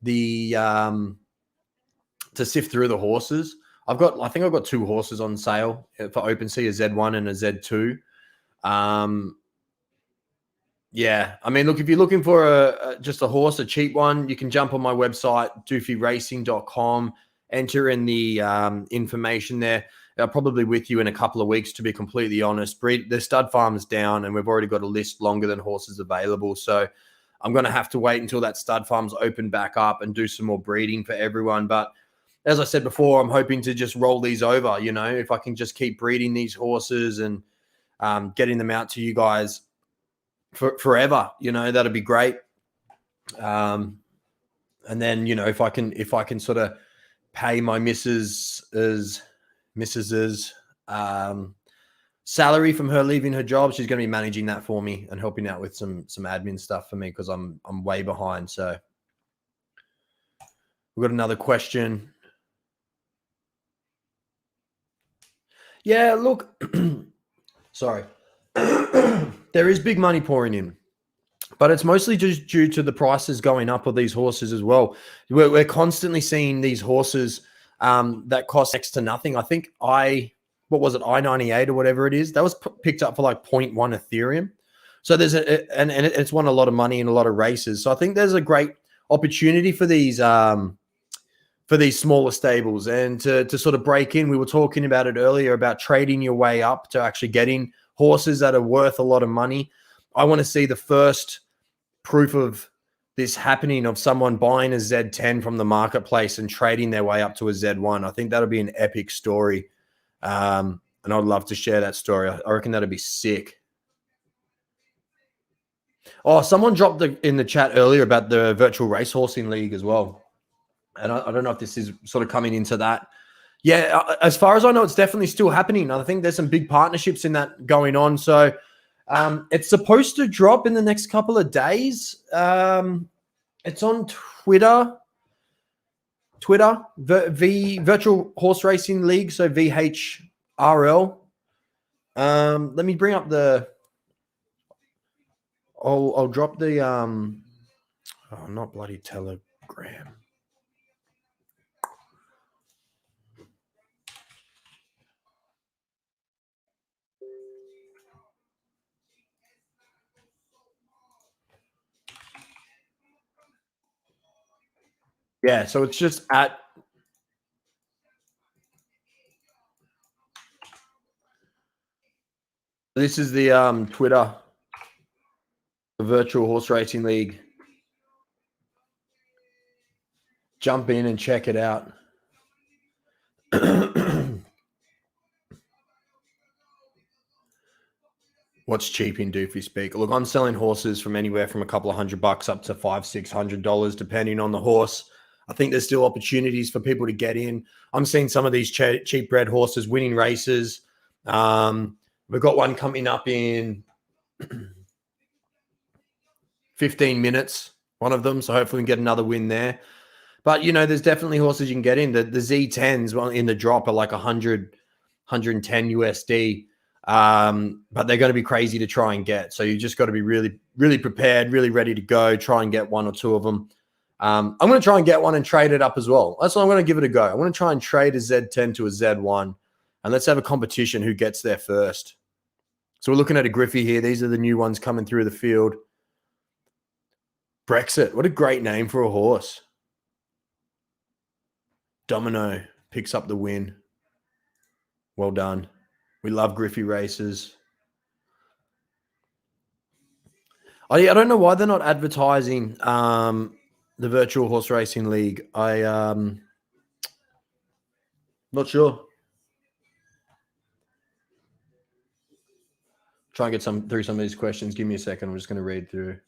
the to sift through the horses. I think I've got 2 horses on sale for Open Sea, a Z1 and a Z2. Yeah, I mean, look, if you're looking for just a horse, a cheap one, you can jump on my website, doofyracing.com, enter in the information there. They're probably with you in a couple of weeks, to be completely honest. The stud farm is down, and we've already got a list longer than horses available. So I'm going to have to wait until that stud farm's open back up and do some more breeding for everyone. But as I said before, I'm hoping to just roll these over. If I can just keep breeding these horses and getting them out to you guys forever, that'd be great. And then, if I can sort of pay my missus's salary from her leaving her job, she's going to be managing that for me and helping out with some admin stuff for me, because I'm way behind. So we've got another question. Yeah, look, sorry. There is big money pouring in. But it's mostly just due to the prices going up of these horses as well. We're constantly seeing these horses that cost next to nothing. I think what was it, I-98 or whatever it is, that was picked up for like 0.1 Ethereum. So and it's won a lot of money in a lot of races. So I think there's a great opportunity for these smaller stables and to sort of break in. We were talking about it earlier about trading your way up to actually getting horses that are worth a lot of money. I want to see the first proof of this happening, of someone buying a Z10 from the marketplace and trading their way up to a Z1. I think that'll be an epic story. And I'd love to share that story. I reckon that'd be sick. Oh, someone dropped in the chat earlier about the virtual racehorsing league as well. And I don't know if this is sort of coming into that. Yeah, as far as I know, it's definitely still happening. I think there's some big partnerships in that going on. So it's supposed to drop in the next couple of days. It's on Twitter, the Virtual Horse Racing League, so VHRL. Let me bring up I'll drop the not bloody Telegram. Yeah, so it's just at this is the Twitter, the Virtual Horse Racing League. Jump in and check it out. What's cheap in Doofy speak? Look, I'm selling horses from anywhere from a couple of $100 up to $500-600, depending on the horse. I think there's still opportunities for people to get in. I'm seeing some of these cheap bred horses winning races. We've got one coming up in 15 minutes, one of them. So hopefully we can get another win there. But, there's definitely horses you can get in. The Z10s in the drop are like 100, 110 USD. But they're going to be crazy to try and get. So you just got to be really, really prepared, really ready to go, try and get one or two of them. I'm going to try and get one and trade it up as well. That's what I'm going to give it a go. I want to try and trade a Z10 to a Z1, and let's have a competition who gets there first. So we're looking at a Griffey here. These are the new ones coming through the field. Brexit. What a great name for a horse. Domino picks up the win. Well done. We love Griffey races. I don't know why they're not advertising the Virtual Horse Racing League. Not sure. Try and get through some of these questions. Give me a second. I'm just going to read through.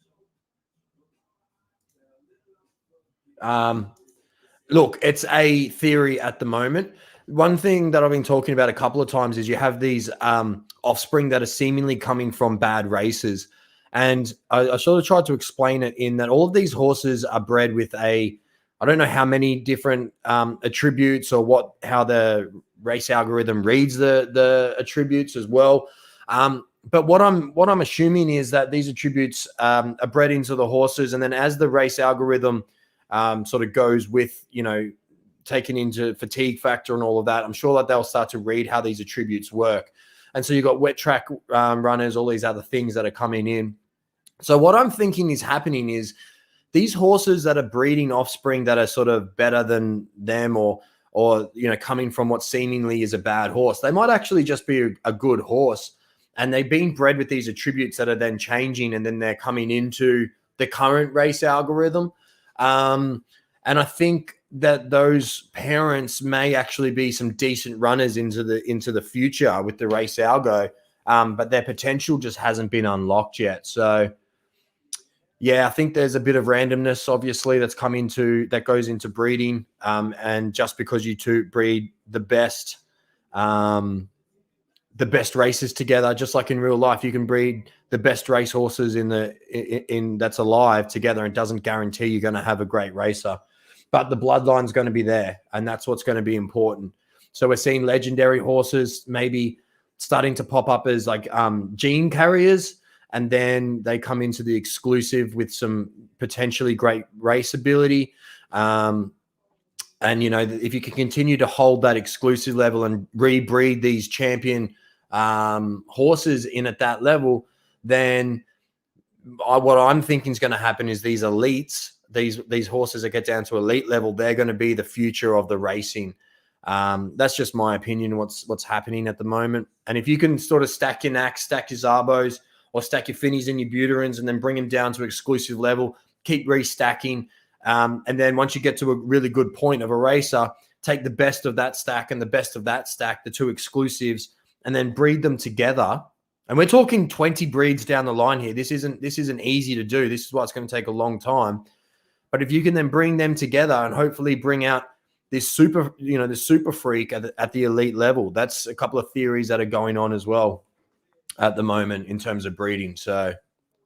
Look, it's a theory at the moment. One thing that I've been talking about a couple of times is you have these offspring that are seemingly coming from bad races. And I sort of tried to explain it in that all of these horses are bred with I don't know how many different attributes or how the race algorithm reads the attributes as well. But what I'm assuming is that these attributes are bred into the horses, and then as the race algorithm sort of goes with, taken into fatigue factor and all of that, I'm sure that they'll start to read how these attributes work. And so you've got wet track runners, all these other things that are coming in. So what I'm thinking is happening is these horses that are breeding offspring that are sort of better than them or coming from what seemingly is a bad horse, they might actually just be a good horse. And they've been bred with these attributes that are then changing, and then they're coming into the current race algorithm. And I think that those parents may actually be some decent runners into the future with the race algo, but their potential just hasn't been unlocked yet. So, yeah, I think there's a bit of randomness, obviously, that goes into breeding. And just because you two breed the best races together, just like in real life, you can breed the best race horses in that's alive together, and it doesn't guarantee you're going to have a great racer. But the bloodline's going to be there, and that's what's going to be important. So we're seeing legendary horses maybe starting to pop up as like gene carriers, and then they come into the exclusive with some potentially great race ability. And, if you can continue to hold that exclusive level and rebreed these champion horses in at that level, then what I'm thinking is going to happen is these elites, these horses that get down to elite level, they're going to be the future of the racing. That's just my opinion, what's happening at the moment. And if you can sort of stack your Knacks, stack your Zarbos, or stack your Finnies and your Buterins and then bring them down to exclusive level, keep restacking. And then once you get to a really good point of a racer, take the best of that stack and the best of that stack, the two exclusives, and then breed them together. And we're talking 20 breeds down the line here. This isn't easy to do. This is why it's going to take a long time. But if you can then bring them together and hopefully bring out this super, this super freak at the elite level, that's a couple of theories that are going on as well at the moment in terms of breeding. So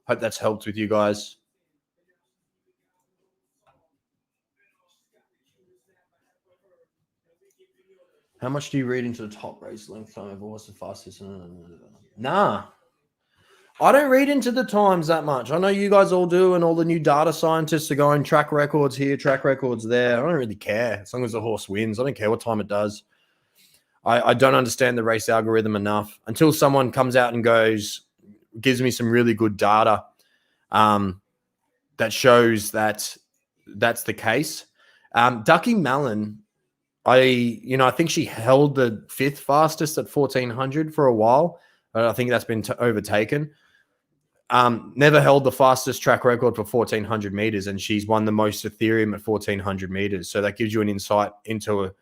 hope that's helped with you guys. How much do you read into the top race length time of what's the fastest? Nah. I don't read into the times that much. I know you guys all do, and all the new data scientists are going track records here, track records there. I don't really care as long as the horse wins. I don't care what time it does. I don't understand the race algorithm enough until someone comes out and gives me some really good data that shows that that's the case. Ducky Mallon, I think she held the 5th fastest at 1400 for a while, but I think that's been overtaken. Never held the fastest track record for 1400 meters, and she's won the most Ethereum at 1400 meters. So that gives you an insight into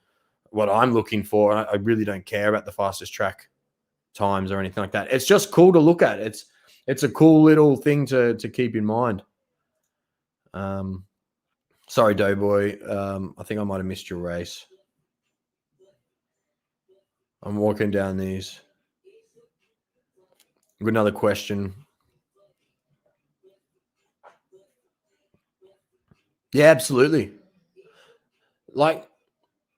what I'm looking for. I really don't care about the fastest track times or anything like that. It's just cool to look at. It's a cool little thing to keep in mind. Sorry, Doughboy. I think I might have missed your race. I'm walking down these. Got another question. Yeah, absolutely. Like,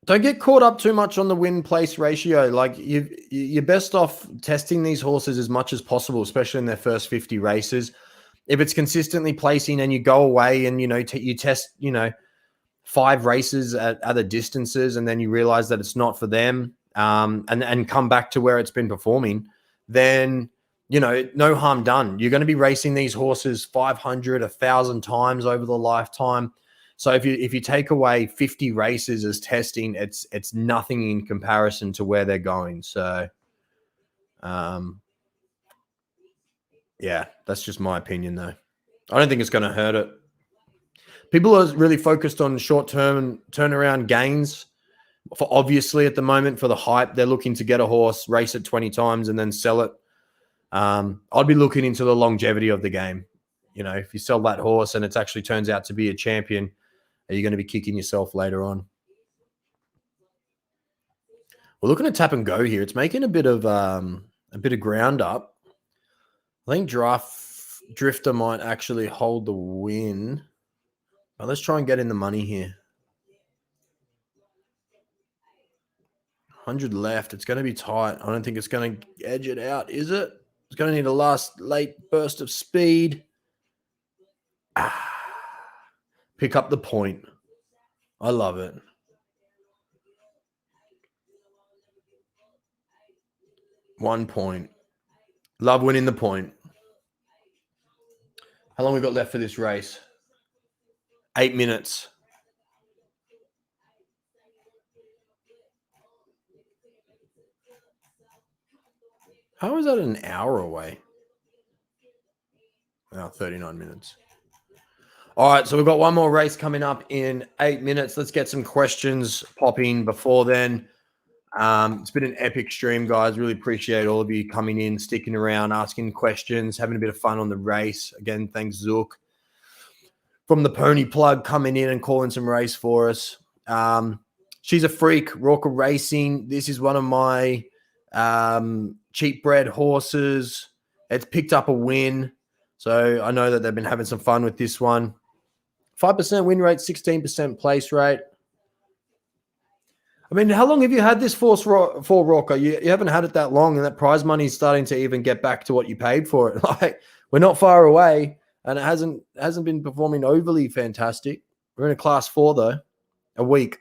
don't get caught up too much on the win-place ratio. Like, you're best off testing these horses as much as possible, especially in their first 50 races. If it's consistently placing and you go away and, you test, 5 races at other distances and then you realize that it's not for them and come back to where it's been performing, then, no harm done. You're going to be racing these horses 500, 1,000 times over the lifetime. So if you take away 50 races as testing, it's nothing in comparison to where they're going. So, yeah, that's just my opinion, though. I don't think it's going to hurt it. People are really focused on short-term turnaround gains. For obviously at the moment, for the hype, they're looking to get a horse, race it 20 times, and then sell it. I'd be looking into the longevity of the game. If you sell that horse and it actually turns out to be a champion, are you going to be kicking yourself later on? We're looking at tap and go here. It's making a bit of ground up. I think Drifter might actually hold the win. But let's try and get in the money here. 100 left. It's going to be tight. I don't think it's going to edge it out, is it? It's going to need a last late burst of speed. Pick up the point. I love it. One point. Love winning the point. How long we got left for this race? 8 minutes. How is that an hour away? Oh, 39 minutes. All right, so we've got one more race coming up in 8 minutes. Let's get some questions popping before then. It's been an epic stream, guys. Really appreciate all of you coming in, sticking around, asking questions, having a bit of fun on the race. Again, thanks, Zook, from the Pony Plug, coming in and calling some race for us. She's a freak, Rorca Racing. This is one of my cheap bred horses. It's picked up a win, so I know that they've been having some fun with this one. 5% win rate, 16% place rate. I mean, how long have you had this for, Rocker? You haven't had it that long, and that prize money is starting to even get back to what you paid for it. Like, we're not far away, and it hasn't been performing overly fantastic. We're in a class 4 though, a week.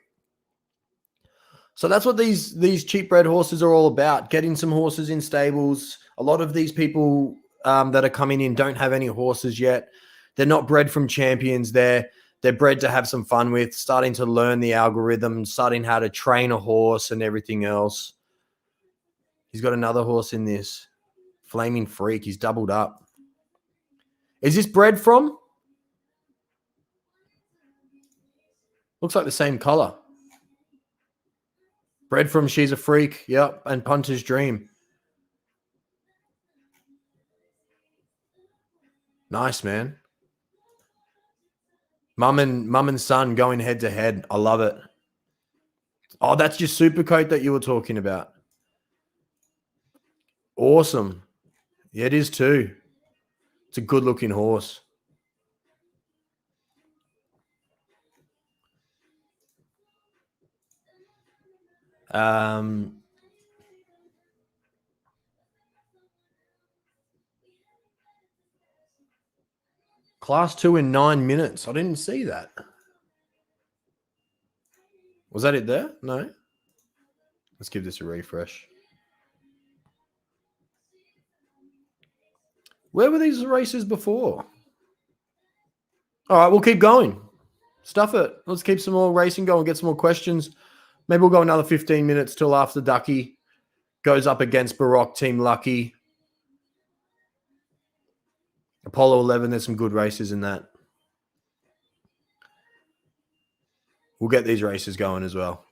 So that's what these cheap bred horses are all about. Getting some horses in stables. A lot of these people that are coming in don't have any horses yet. They're not bred from champions. They're bred to have some fun with, starting to learn the algorithm, starting how to train a horse and everything else. He's got another horse in this. Flaming Freak. He's doubled up. Is this bred from? Looks like the same color. Bred from She's a Freak. Yep. And Punter's Dream. Nice, man. Mum and son going head to head. I love it. Oh, that's your super coat that you were talking about. Awesome. Yeah, it is too. It's a good looking horse. Class 2 in 9 minutes. I didn't see that. Was that it there? No. Let's give this a refresh. Where were these races before? All right, we'll keep going. Stuff it. Let's keep some more racing going, get some more questions. Maybe we'll go another 15 minutes till after Ducky goes up against Baroque Team Lucky. Apollo 11, there's some good races in that. We'll get these races going as well.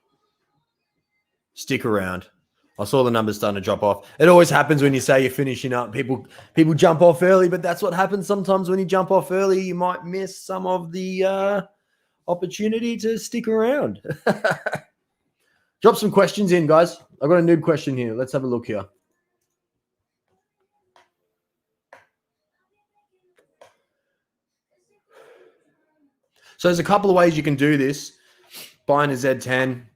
Stick around. I saw the numbers starting to drop off. It always happens when you say you're finishing up. People jump off early, but that's what happens sometimes when you jump off early. You might miss some of the opportunity to stick around. Drop some questions in, guys. I've got a noob question here. Let's have a look here. So there's a couple of ways you can do this. Buying a Z10.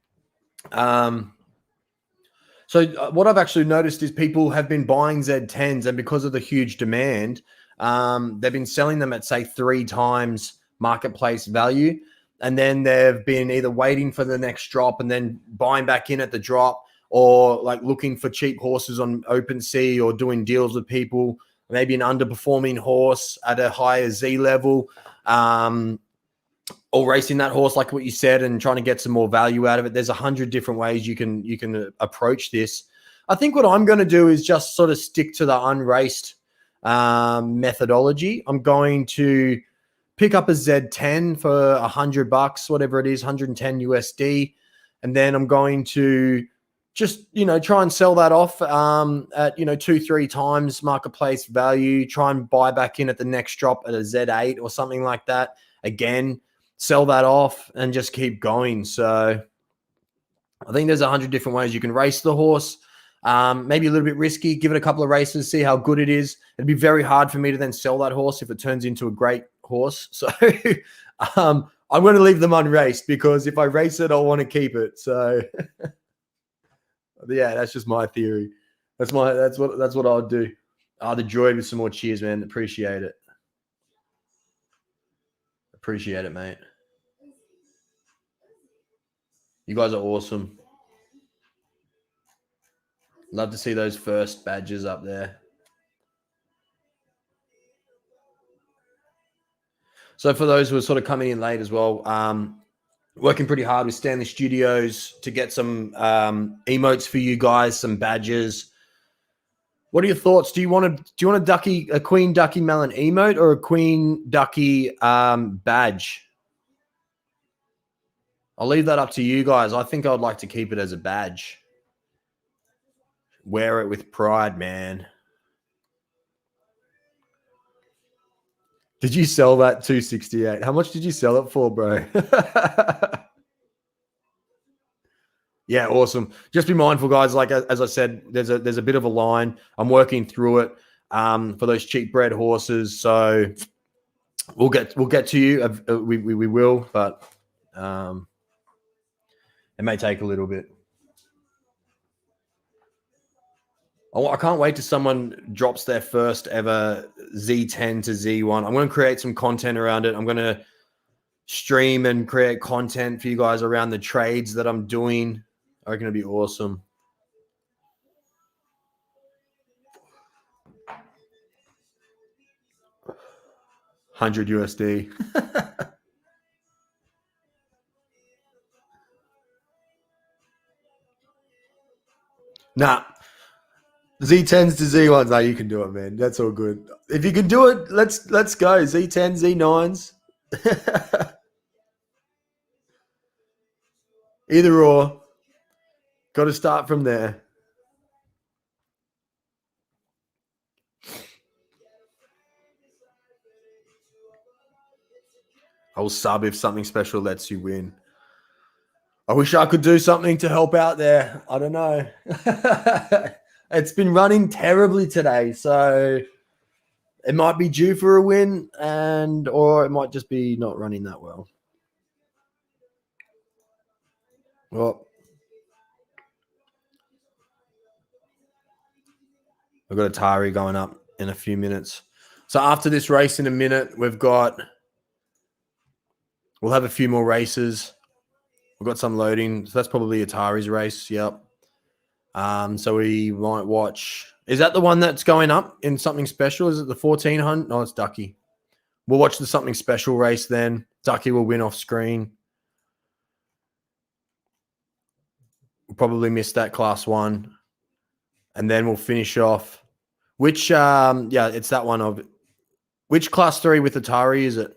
So what I've actually noticed is people have been buying Z10s, and because of the huge demand, they've been selling them at, say, 3 times marketplace value. And then they've been either waiting for the next drop and then buying back in at the drop, or like looking for cheap horses on OpenSea or doing deals with people, maybe an underperforming horse at a higher Z level, or racing that horse like what you said and trying to get some more value out of it. There's 100 different ways you can approach this. I think what I'm going to do is just sort of stick to the unraced methodology. I'm going to pick up a Z10 for $100, whatever it is, 110 USD. And then I'm going to just, try and sell that off at, 2-3 times marketplace value, try and buy back in at the next drop at a Z8 or something like that. Again, sell that off and just keep going. So I think there's 100 different ways you can race the horse. Maybe a little bit risky, give it a couple of races, see how good it is. It'd be very hard for me to then sell that horse if it turns into a great horse. So I'm going to leave them unraced, because if I race it, I'll want to keep it. So yeah, that's just my theory. That's what I'll do. The Droid with some more cheers, man. Appreciate it. Appreciate it, mate. You guys are awesome. Love to see those first badges up there. So for those who are sort of coming in late as well, working pretty hard with Stanley Studios to get some emotes for you guys, some badges. What are your thoughts? Do you want a Queen Ducky Melon emote or a Queen Ducky badge? I'll leave that up to you guys. I think I'd like to keep it as a badge. Wear it with pride, man. Did you sell that 268? How much did you sell it for, bro? Yeah, awesome. Just be mindful, guys. Like as I said, there's a bit of a line. I'm working through it for those cheap bred horses. So we'll get to you. We will, but it may take a little bit. Oh, I can't wait till someone drops their first ever Z10 to Z1. I'm going to create some content around it. I'm going to stream and create content for you guys around the trades that I'm doing. I reckon it'll be awesome. $100 USD. Nah. Z10s to Z1s. Nah, you can do it, man. That's all good. If you can do it, let's go. Z10s, Z9s. Either or. Got to start from there. I will sub if something special lets you win. I wish I could do something to help out there. I don't know. It's been running terribly today, so it might be due for a win, or it might just be not running that well. Well, I've got Atari going up in a few minutes. So after this race in a minute, we'll have a few more races. We've got some loading. So that's probably Atari's race. Yep. So we might watch. Is that the one that's going up in something special? Is it the 1400? No, it's Ducky. We'll watch the something special race then. Ducky will win off screen. We'll probably miss that class 1. And then we'll finish off. It's that one of which class 3 with Atari is it?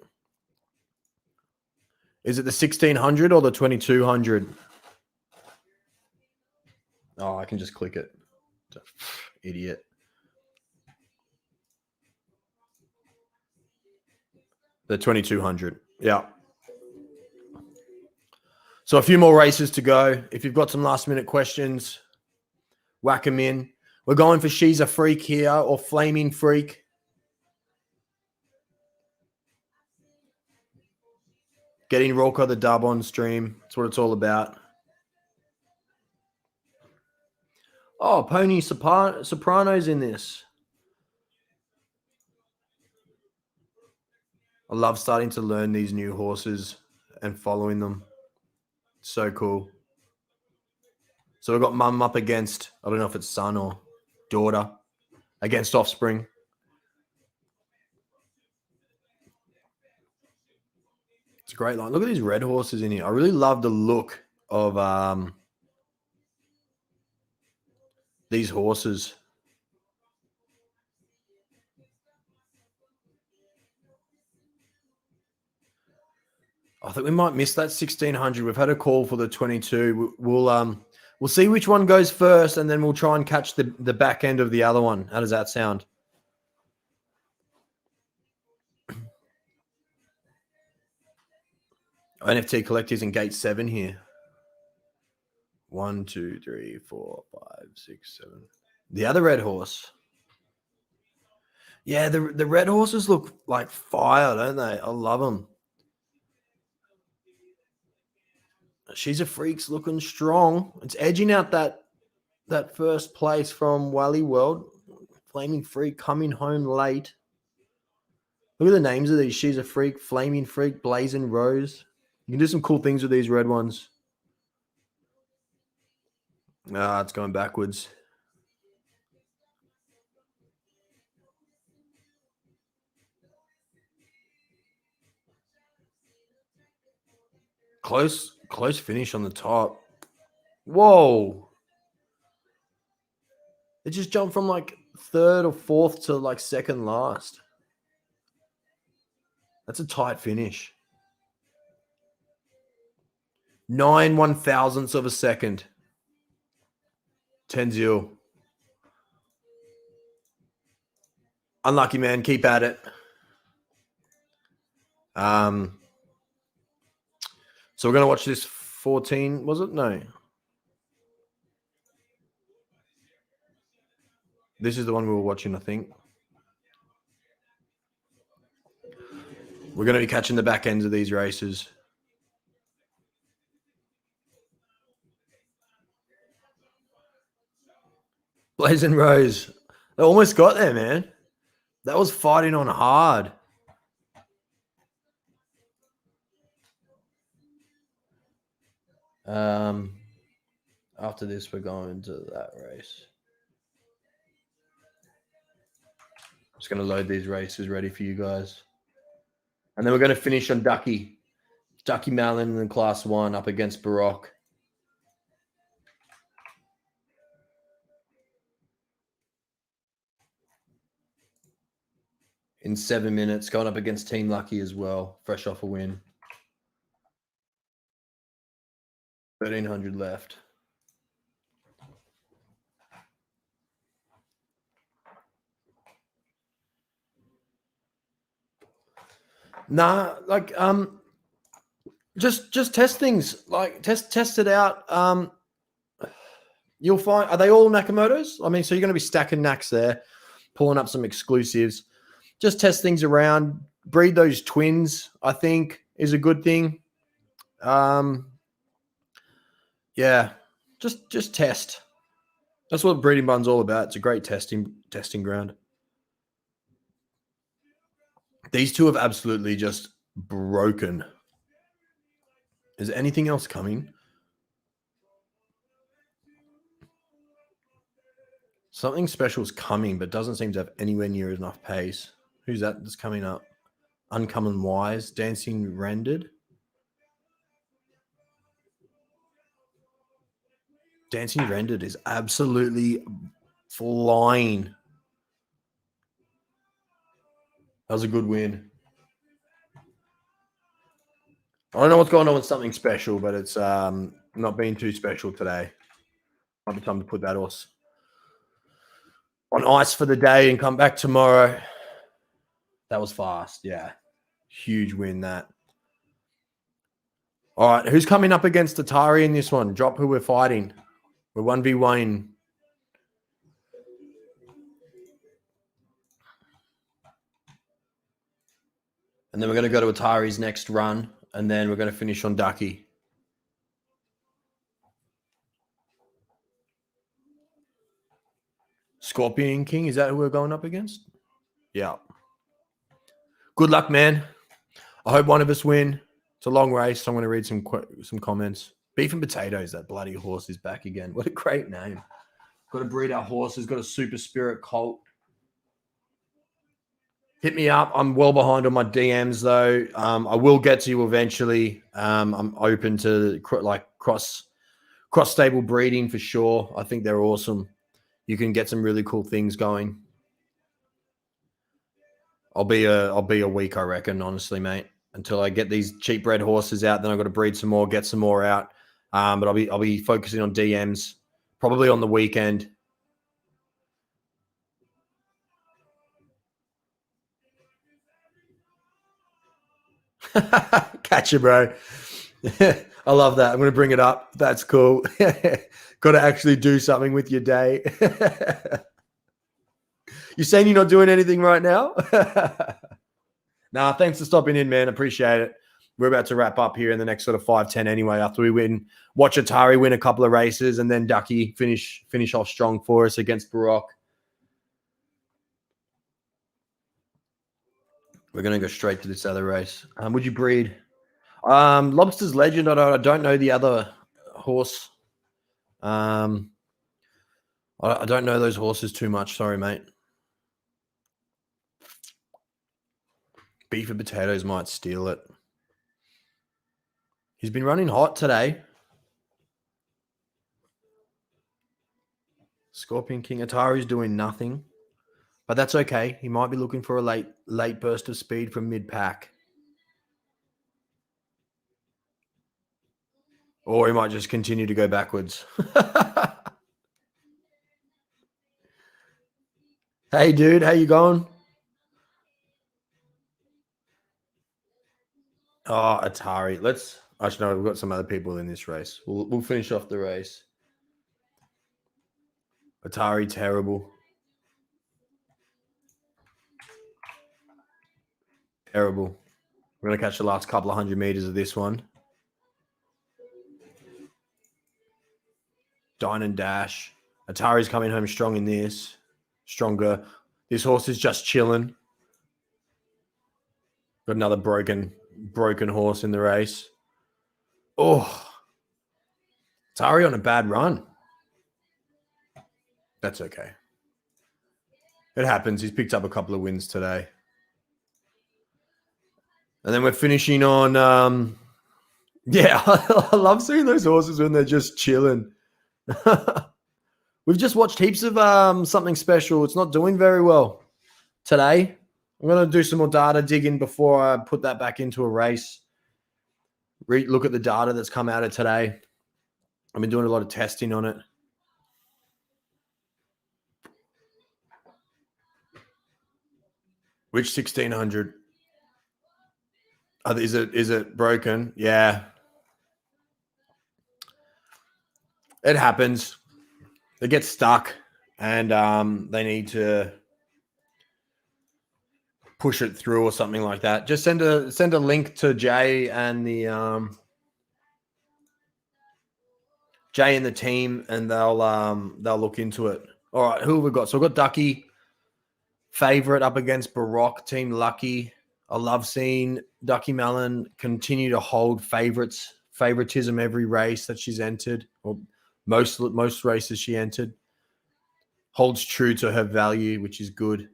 Is it the 1600 or the 2200? Oh, I can just click it. Idiot. The 2200. Yeah. So a few more races to go. If you've got some last minute questions, whack them in. We're going for She's a Freak here or Flaming Freak. Getting Rocco the dub on stream. That's what it's all about. Oh, Pony Soprano's in this. I love starting to learn these new horses and following them. So cool. So we've got Mum up against, I don't know if it's son or daughter, against Offspring. It's a great line. Look at these red horses in here. I really love the look of these horses. I think we might miss that 1600. We've had a call for the 22. We'll see which one goes first, and then we'll try and catch the back end of the other one. How does that sound? NFT collectors in gate 7 here. 1, 2, 3, 4, 5, 6, 7. The other red horse. Yeah, the red horses look like fire, don't they? I love them. She's a Freak's looking strong. It's edging out that first place from Wally World. Flaming Freak coming home late. Look at the names of these. She's a Freak, Flaming Freak, Blazing Rose. You can do some cool things with these red ones. It's going backwards. Close finish on the top. Whoa. It just jumped from like 3rd or 4th to like 2nd last. That's a tight finish. 9 1,000ths of a second. 10-0. Unlucky, man. Keep at it. So we're going to watch this 14, was it? No. This is the one we were watching, I think. We're going to be catching the back ends of these races. Blazing Rose. They almost got there, man. That was fighting on hard. After this, we're going to that race. Just going to load these races ready for you guys. And then we're going to finish on Ducky Malin in Class 1 up against Barack. In 7 minutes, going up against Team Lucky as well, fresh off a win. 1,300 left. Nah, like just test things. Like test it out. You'll find, are they all Nakamoto's? I mean, so you're going to be stacking Naks there, pulling up some exclusives. Just test things around. Breed those twins, I think, is a good thing. Yeah, just test. That's what Breeding Bun's all about. It's a great testing ground. These two have absolutely just broken. Is there anything else coming? Something special is coming, but doesn't seem to have anywhere near enough pace. Who's that that's coming up? Uncommon Wise, Dancing Rendered. Dancing Rendered is absolutely flying. That was a good win. I don't know what's going on with something special, but it's not being too special today. Might be time to put that horse on ice for the day and come back tomorrow. That was fast. Yeah. Huge win, that. All right. Who's coming up against Atari in this one? Drop who we're fighting. We're 1v1. And then we're going to go to Atari's next run. And then we're going to finish on Ducky. Scorpion King. Is that who we're going up against? Yeah. Good luck, man. I hope one of us win. It's a long race. So I'm going to read some comments. Beef and Potatoes, that bloody horse is back again. What a great name. Got to breed our horses. Got a super spirit colt. Hit me up. I'm well behind on my DMs though. I will get to you eventually. I'm open to like cross stable breeding for sure. I think they're awesome. You can get some really cool things going. I'll be a week, I reckon, honestly, mate. Until I get these cheap bred horses out, then I've got to breed some more, get some more out. But I'll be focusing on DMs probably on the weekend. Catch you, bro. I love that. I'm going to bring it up. That's cool. Got to actually do something with your day. You saying you're not doing anything right now? Nah, thanks for stopping in, man. Appreciate it. We're about to wrap up here in the next sort of 5-10 anyway. After we watch Atari win a couple of races, and then Ducky finish off strong for us against Barack. We're going to go straight to this other race. Would you breed? Lobster's Legend. I don't know the other horse. I don't know those horses too much. Sorry, mate. Beef and Potatoes might steal it. He's been running hot today. Scorpion King. Atari's doing nothing. But that's okay. He might be looking for a late burst of speed from mid-pack. Or he might just continue to go backwards. Hey, dude. How you going? Oh, Atari. Actually, no, we've got some other people in this race. We'll finish off the race. Atari, terrible. Terrible. We're going to catch the last couple of 100 meters of this one. Dine and Dash. Atari's coming home strong in this. Stronger. This horse is just chilling. Got another broken horse in the race. Oh, Atari on a bad run. That's okay. It happens. He's picked up a couple of wins today. And then we're finishing on, yeah, I love seeing those horses when they're just chilling. We've just watched heaps of something special. It's not doing very well today. I'm going to do some more data digging before I put that back into a race. Look at the data that's come out of today. I've been doing a lot of testing on it. Which 1600? Is it broken? Yeah. It happens. They get stuck and they need to push it through or something like that. Just send a link to Jay and the team, and they'll look into it. All right, who have we got? So we've got Ducky, favorite up against Baroque, Team Lucky. I love seeing Ducky Mellon continue to hold favoritism every race that she's entered, or most races she entered. Holds true to her value, which is good.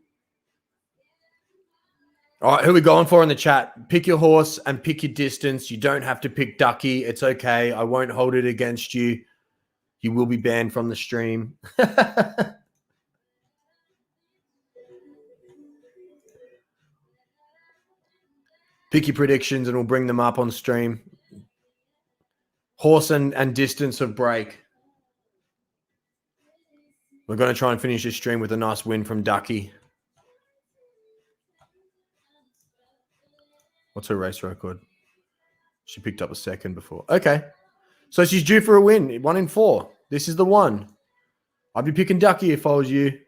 All right, who are we going for in the chat? Pick your horse and pick your distance. You don't have to pick Ducky. It's okay. I won't hold it against you. You will be banned from the stream. Pick your predictions and we'll bring them up on stream. Horse and distance of break. We're going to try and finish this stream with a nice win from Ducky. What's her race record? She picked up a second before. Okay. So she's due for a win. 1 in 4. This is the one. I'd be picking Ducky if I was you.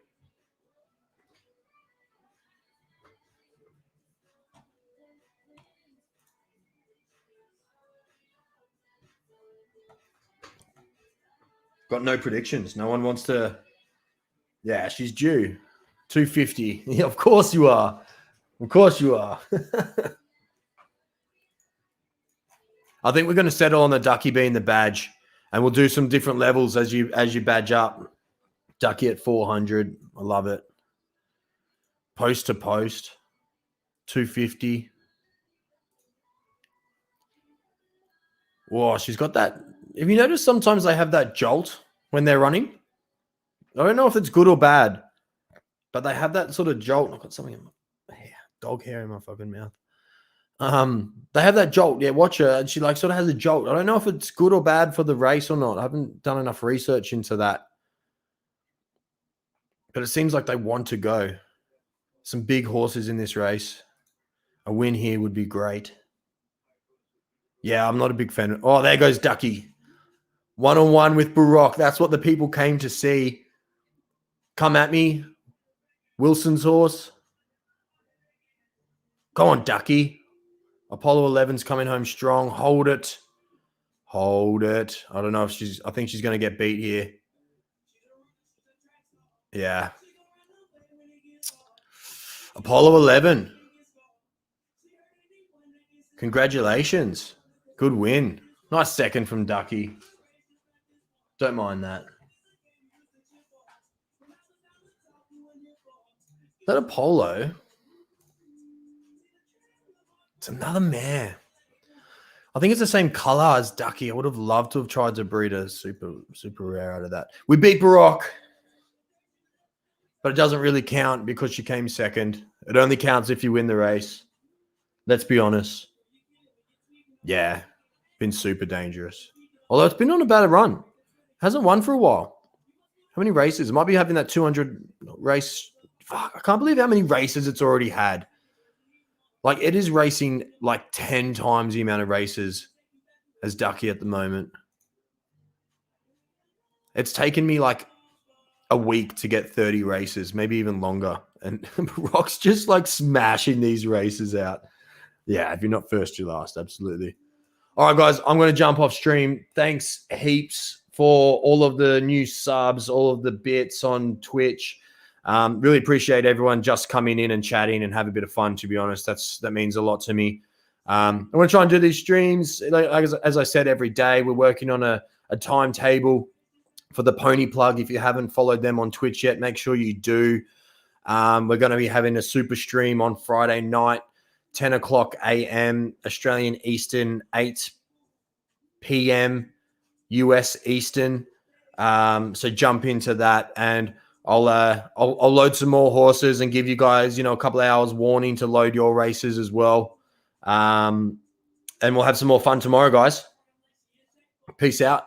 Got no predictions. No one wants to. Yeah, she's due. 250. Yeah, of course you are. Of course you are. I think we're going to settle on the Ducky being the badge, and we'll do some different levels as you badge up. Ducky at 400. I love it. Post to post. 250. Whoa, she's got that. Have you noticed sometimes they have that jolt when they're running? I don't know if it's good or bad, but they have that sort of jolt. I've got something in my hair, dog hair in my fucking mouth. They have that jolt. Yeah, watch her. And she sort of has a jolt. I don't know if it's good or bad for the race or not. I haven't done enough research into that. But it seems like they want to go. Some big horses in this race. A win here would be great. Yeah, I'm not a big fan. Oh, there goes Ducky. 1-on-1 with Baroque. That's what the people came to see. Come at me. Wilson's horse. Go on, Ducky. Apollo 11's coming home strong. Hold it. Hold it. I don't know if I think she's going to get beat here. Yeah. Apollo 11. Congratulations. Good win. Nice second from Ducky. Don't mind that. Is that Apollo? It's another mare. I think it's the same color as Ducky. I would have loved to have tried to breed a super rare out of that. We beat Baroque, but it doesn't really count because she came second. It only counts if you win the race. Let's be honest. Yeah, been super dangerous. Although it's been on a bad run. Hasn't won for a while. How many races? It might be having that 200 race. Fuck, I can't believe how many races it's already had. Like, it is racing like 10 times the amount of races as Ducky at the moment. It's taken me like a week to get 30 races, maybe even longer. And Rock's just like smashing these races out. Yeah, if you're not first, you're last. Absolutely. All right, guys, I'm going to jump off stream. Thanks heaps for all of the new subs, all of the bits on Twitch. Really appreciate everyone just coming in and chatting and have a bit of fun. To be honest, that means a lot to me. I want to try and do these streams, as I said, every day. We're working on a timetable for the Pony Plug. If you haven't followed them on Twitch yet, make sure you do. We're going to be having a super stream on Friday night, 10 o'clock a.m. Australian Eastern, 8 p.m. US Eastern. So jump into that, and I'll load some more horses and give you guys, a couple of hours warning to load your races as well. And we'll have some more fun tomorrow, guys. Peace out.